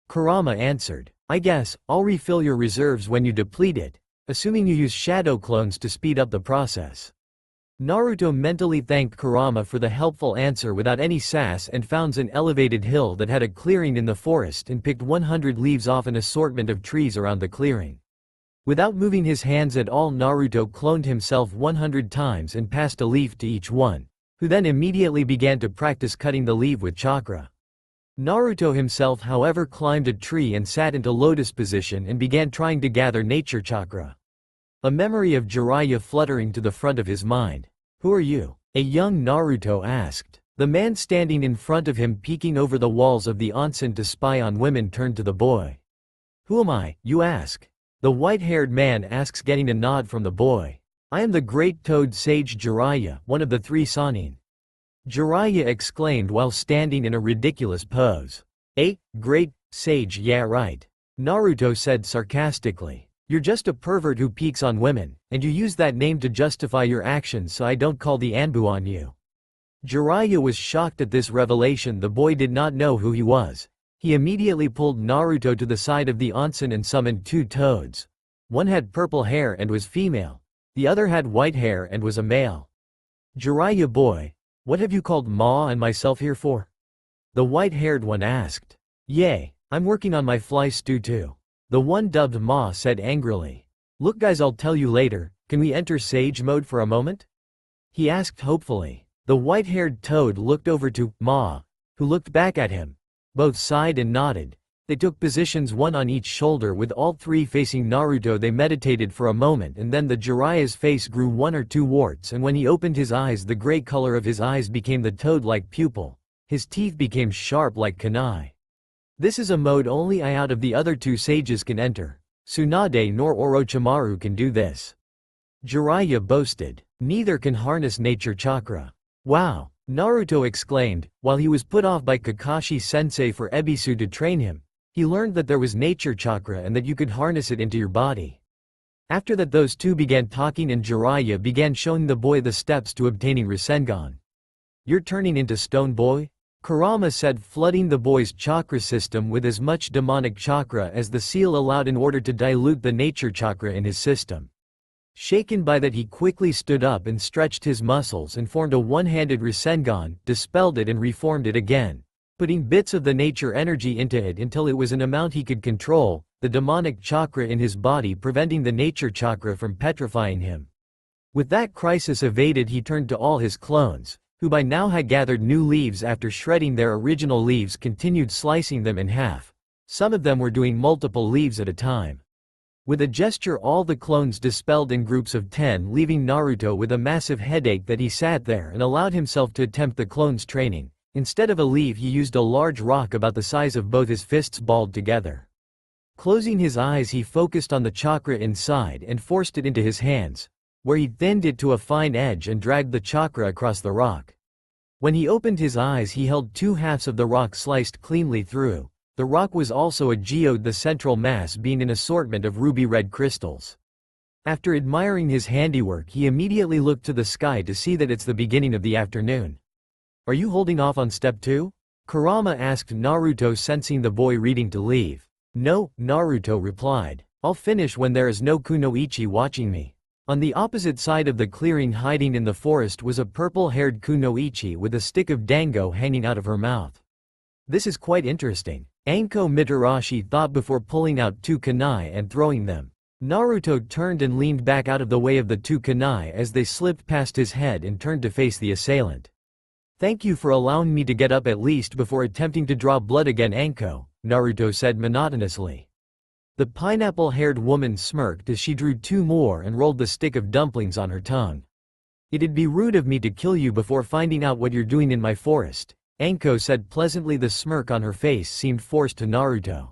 Kurama answered. "I guess, I'll refill your reserves when you deplete it, assuming you use shadow clones to speed up the process." Naruto mentally thanked Kurama for the helpful answer without any sass and found an elevated hill that had a clearing in the forest and picked 100 leaves off an assortment of trees around the clearing. Without moving his hands at all, Naruto cloned himself 100 times and passed a leaf to each one, who then immediately began to practice cutting the leaf with chakra. Naruto himself, however, climbed a tree and sat into lotus position and began trying to gather nature chakra. A memory of Jiraiya fluttering to the front of his mind. "Who are you?" a young Naruto asked. The man standing in front of him, peeking over the walls of the onsen to spy on women, turned to the boy. "Who am I, you ask?" The white-haired man asks, getting a nod from the boy. "I am the great toad sage Jiraiya, one of the 3 Sannin." Jiraiya exclaimed while standing in a ridiculous pose. "Eh, great sage, yeah right," Naruto said sarcastically. "You're just a pervert who peeks on women, and you use that name to justify your actions, so I don't call the Anbu on you." Jiraiya was shocked at this revelation. The boy did not know who he was. He immediately pulled Naruto to the side of the onsen and summoned 2 toads. One had purple hair and was female. The other had white hair and was a male. "Jiraiya boy, what have you called Ma and myself here for?" the white-haired one asked. "Yay, I'm working on my fly stew too," the one dubbed Ma said angrily. "Look guys, I'll tell you later, can we enter sage mode for a moment?" he asked hopefully. The white-haired toad looked over to Ma, who looked back at him. Both sighed and nodded. They took positions, one on each shoulder, with all 3 facing Naruto. They meditated for a moment, and then the Jiraiya's face grew 1 or 2 warts, and when he opened his eyes, the gray color of his eyes became the toad-like pupil. His teeth became sharp like kunai. This is a mode only I out of the other 2 sages can enter. Tsunade nor Orochimaru can do this, Jiraiya boasted. Neither can harness nature chakra. Wow, Naruto exclaimed, while he was put off by Kakashi-sensei for Ebisu to train him. He learned that there was nature chakra and that you could harness it into your body. After that, those 2 began talking and Jiraiya began showing the boy the steps to obtaining Rasengan. "You're turning into stone, boy?" Kurama said, flooding the boy's chakra system with as much demonic chakra as the seal allowed in order to dilute the nature chakra in his system. Shaken by that, he quickly stood up and stretched his muscles and formed a one-handed Rasengan, dispelled it and reformed it again, putting bits of the nature energy into it until it was an amount he could control, the demonic chakra in his body preventing the nature chakra from petrifying him. With that crisis evaded, he turned to all his clones, who by now had gathered new leaves after shredding their original leaves, continued slicing them in half. Some of them were doing multiple leaves at a time. With a gesture, all the clones dispelled in groups of 10, leaving Naruto with a massive headache that he sat there and allowed himself to attempt the clones' training. Instead of a leaf, he used a large rock about the size of both his fists balled together. Closing his eyes, he focused on the chakra inside and forced it into his hands, where he thinned it to a fine edge and dragged the chakra across the rock. When he opened his eyes, he held 2 halves of the rock sliced cleanly through. The rock was also a geode, the central mass being an assortment of ruby-red crystals. After admiring his handiwork, he immediately looked to the sky to see that it's the beginning of the afternoon. "Are you holding off on step 2? Kurama asked Naruto, sensing the boy reading to leave. "No," Naruto replied. "I'll finish when there is no kunoichi watching me." On the opposite side of the clearing, hiding in the forest, was a purple-haired kunoichi with a stick of dango hanging out of her mouth. "This is quite interesting," Anko Mitarashi thought before pulling out 2 kunai and throwing them. Naruto turned and leaned back out of the way of the 2 kunai as they slipped past his head and turned to face the assailant. "Thank you for allowing me to get up at least before attempting to draw blood again, Anko," Naruto said monotonously. The pineapple-haired woman smirked as she drew 2 more and rolled the stick of dumplings on her tongue. It'd be rude of me to kill you before finding out what you're doing in my forest, Anko said pleasantly. The smirk on her face seemed forced to Naruto.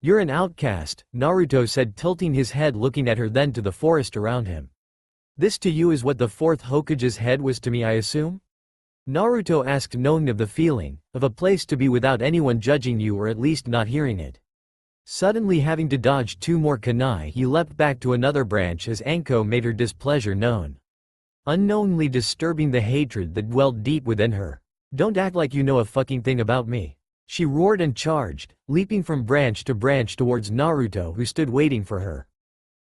You're an outcast, Naruto said, tilting his head, looking at her, then to the forest around him. This to you is what the fourth Hokage's head was to me, I assume? Naruto asked, knowing of the feeling, of a place to be without anyone judging you, or at least not hearing it. Suddenly having to dodge 2 more kunai, he leapt back to another branch as Anko made her displeasure known, unknowingly disturbing the hatred that dwelled deep within her. Don't act like you know a fucking thing about me, she roared and charged, leaping from branch to branch towards Naruto, who stood waiting for her.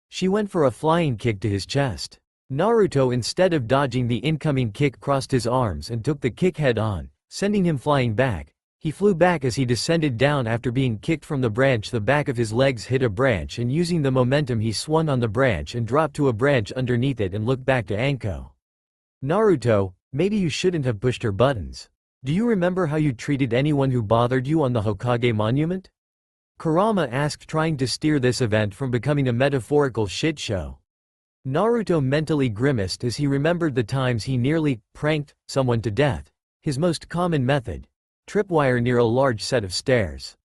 She went for a flying kick to his chest. Naruto, instead of dodging the incoming kick, crossed his arms and took the kick head on, sending him flying back. He flew back as he descended down after being kicked from the branch. The back of his legs hit a branch, and using the momentum he swung on the branch and dropped to a branch underneath it and looked back to Anko. Naruto, maybe you shouldn't have pushed her buttons. Do you remember how you treated anyone who bothered you on the Hokage monument? Kurama asked, trying to steer this event from becoming a metaphorical shit show. Naruto mentally grimaced as he remembered the times he nearly pranked someone to death. His most common method: tripwire near a large set of stairs.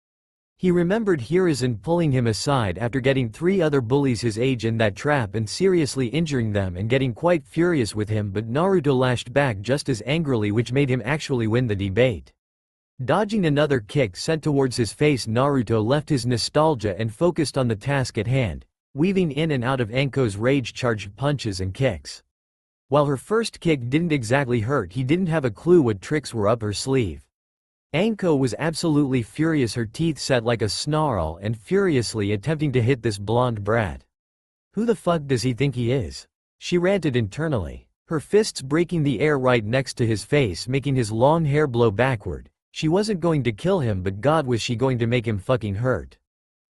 He remembered Hiruzen pulling him aside after getting 3 other bullies his age in that trap and seriously injuring them and getting quite furious with him, but Naruto lashed back just as angrily, which made him actually win the debate. Dodging another kick sent towards his face, Naruto left his nostalgia and focused on the task at hand, weaving in and out of Anko's rage-charged punches and kicks. While her first kick didn't exactly hurt, he didn't have a clue what tricks were up her sleeve. Anko was absolutely furious, her teeth set like a snarl and furiously attempting to hit this blonde brat. Who the fuck does he think he is? She ranted internally, her fists breaking the air right next to his face, making his long hair blow backward. She wasn't going to kill him, but God, was she going to make him fucking hurt.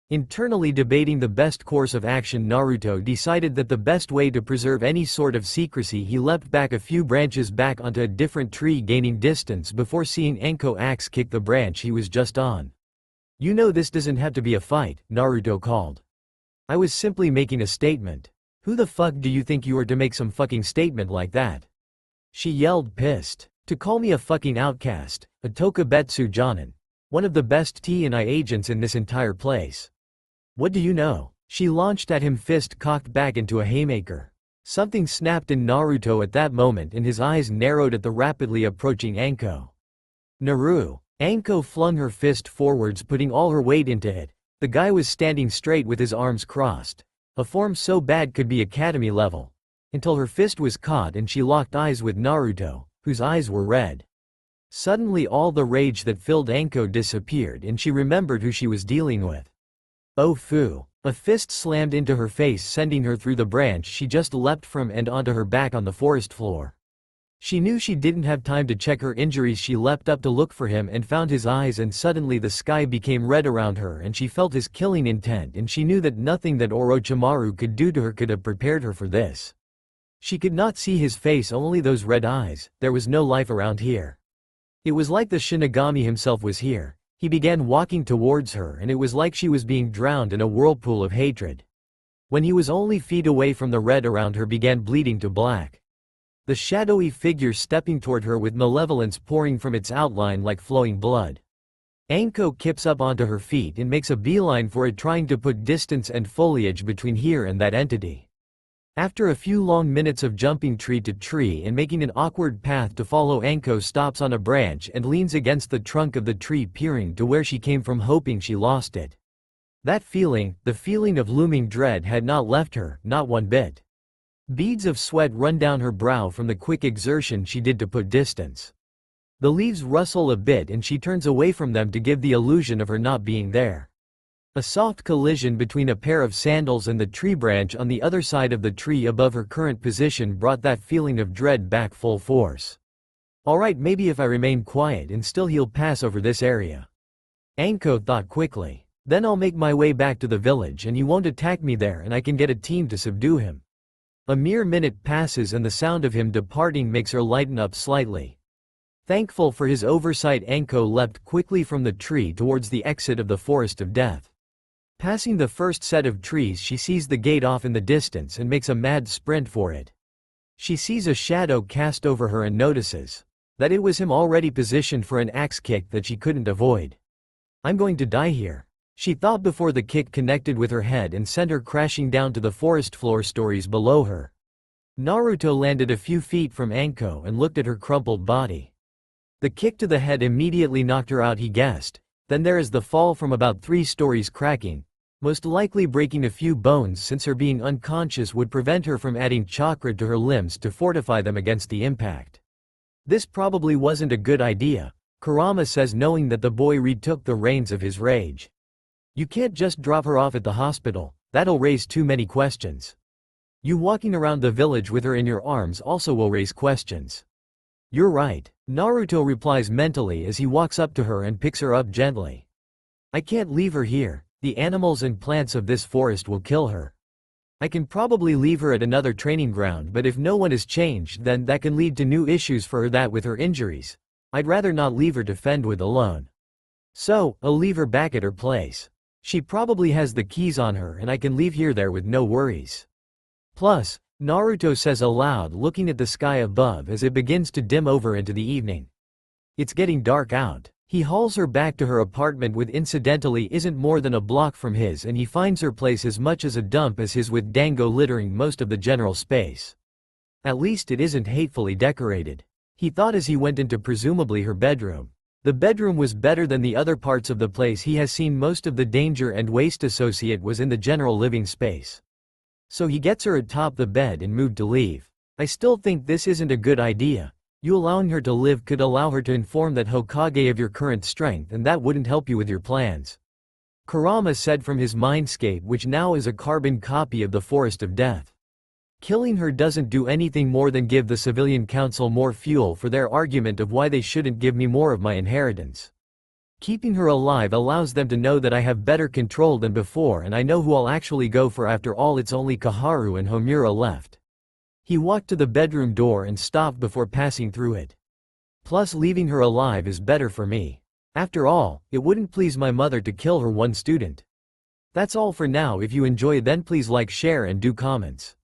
Internally debating the best course of action, Naruto decided that the best way to preserve any sort of secrecy, he leapt back a few branches back onto a different tree, gaining distance before seeing Anko axe kick the branch he was just on. You know, this doesn't have to be a fight, Naruto called. I was simply making a statement. Who the fuck do you think you are to make some fucking statement like that? She yelled, pissed. To call me a fucking outcast, a Tokubetsu Jonin, one of the best T&I agents in this entire place. What do you know? She launched at him, fist cocked back into a haymaker. Something snapped in Naruto at that moment, and his eyes narrowed at the rapidly approaching Anko. Naru. Anko flung her fist forwards, putting all her weight into it. The guy was standing straight with his arms crossed, a form so bad could be academy level. Until her fist was caught and she locked eyes with Naruto, whose eyes were red. Suddenly all the rage that filled Anko disappeared and she remembered who she was dealing with. Oh fu. A fist slammed into her face, sending her through the branch she just leapt from and onto her back on the forest floor. She knew she didn't have time to check her injuries. She leapt up to look for him and found his eyes, and suddenly the sky became red around her and she felt his killing intent, and she knew that nothing that Orochimaru could do to her could have prepared her for this. She could not see his face, only those red eyes. There was no life around here. It was like the Shinigami himself was here. He began walking towards her and it was like she was being drowned in a whirlpool of hatred. When he was only feet away from, the red around her began bleeding to black. The shadowy figure stepping toward her with malevolence pouring from its outline like flowing blood. Anko kips up onto her feet and makes a beeline for it, trying to put distance and foliage between here and that entity. After a few long minutes of jumping tree to tree and making an awkward path to follow, Anko stops on a branch and leans against the trunk of the tree, peering to where she came from, hoping she lost it. That feeling, the feeling of looming dread, had not left her, not one bit. Beads of sweat run down her brow from the quick exertion she did to put distance. The leaves rustle a bit and she turns away from them to give the illusion of her not being there. A soft collision between a pair of sandals and the tree branch on the other side of the tree above her current position brought that feeling of dread back full force. Alright, maybe if I remain quiet and still, he'll pass over this area. Anko thought quickly. Then I'll make my way back to the village and he won't attack me there, and I can get a team to subdue him. A mere minute passes and the sound of him departing makes her lighten up slightly. Thankful for his oversight, Anko leapt quickly from the tree towards the exit of the Forest of Death. Passing the first set of trees, she sees the gate off in the distance and makes a mad sprint for it. She sees a shadow cast over her and notices that it was him already positioned for an axe kick that she couldn't avoid. I'm going to die here, she thought before the kick connected with her head and sent her crashing down to the forest floor stories below her. Naruto landed a few feet from Anko and looked at her crumpled body. The kick to the head immediately knocked her out, he guessed. Then there is the fall from about 3 stories, cracking, most likely breaking a few bones since her being unconscious would prevent her from adding chakra to her limbs to fortify them against the impact. This probably wasn't a good idea, Kurama says, knowing that the boy retook the reins of his rage. You can't just drop her off at the hospital, that'll raise too many questions. You walking around the village with her in your arms also will raise questions. You're right, Naruto replies mentally as he walks up to her and picks her up gently. I can't leave her here, the animals and plants of this forest will kill her. I can probably leave her at another training ground, but if no one is changed, then that can lead to new issues for her, that with her injuries. I'd rather not leave her to fend with alone. So, I'll leave her back at her place. She probably has the keys on her and I can leave here there with no worries. Plus, Naruto says aloud, looking at the sky above as it begins to dim over into the evening. It's getting dark out. He hauls her back to her apartment, which incidentally isn't more than a block from his, and he finds her place as much as a dump as his, with dango littering most of the general space. At least it isn't hatefully decorated, he thought as he went into presumably her bedroom. The bedroom was better than the other parts of the place he has seen. Most of the danger and waste associate was in the general living space. So he gets her atop the bed and moved to leave. I still think this isn't a good idea. You allowing her to live could allow her to inform that Hokage of your current strength, and that wouldn't help you with your plans, Kurama said from his mindscape, which now is a carbon copy of the Forest of Death. Killing her doesn't do anything more than give the civilian council more fuel for their argument of why they shouldn't give me more of my inheritance. Keeping her alive allows them to know that I have better control than before, and I know who I'll actually go for. After all, it's only Kaharu and Homura left. He walked to the bedroom door and stopped before passing through it. Plus, leaving her alive is better for me. After all, it wouldn't please my mother to kill her one student. That's all for now. If you enjoy, then please like, share and do comments.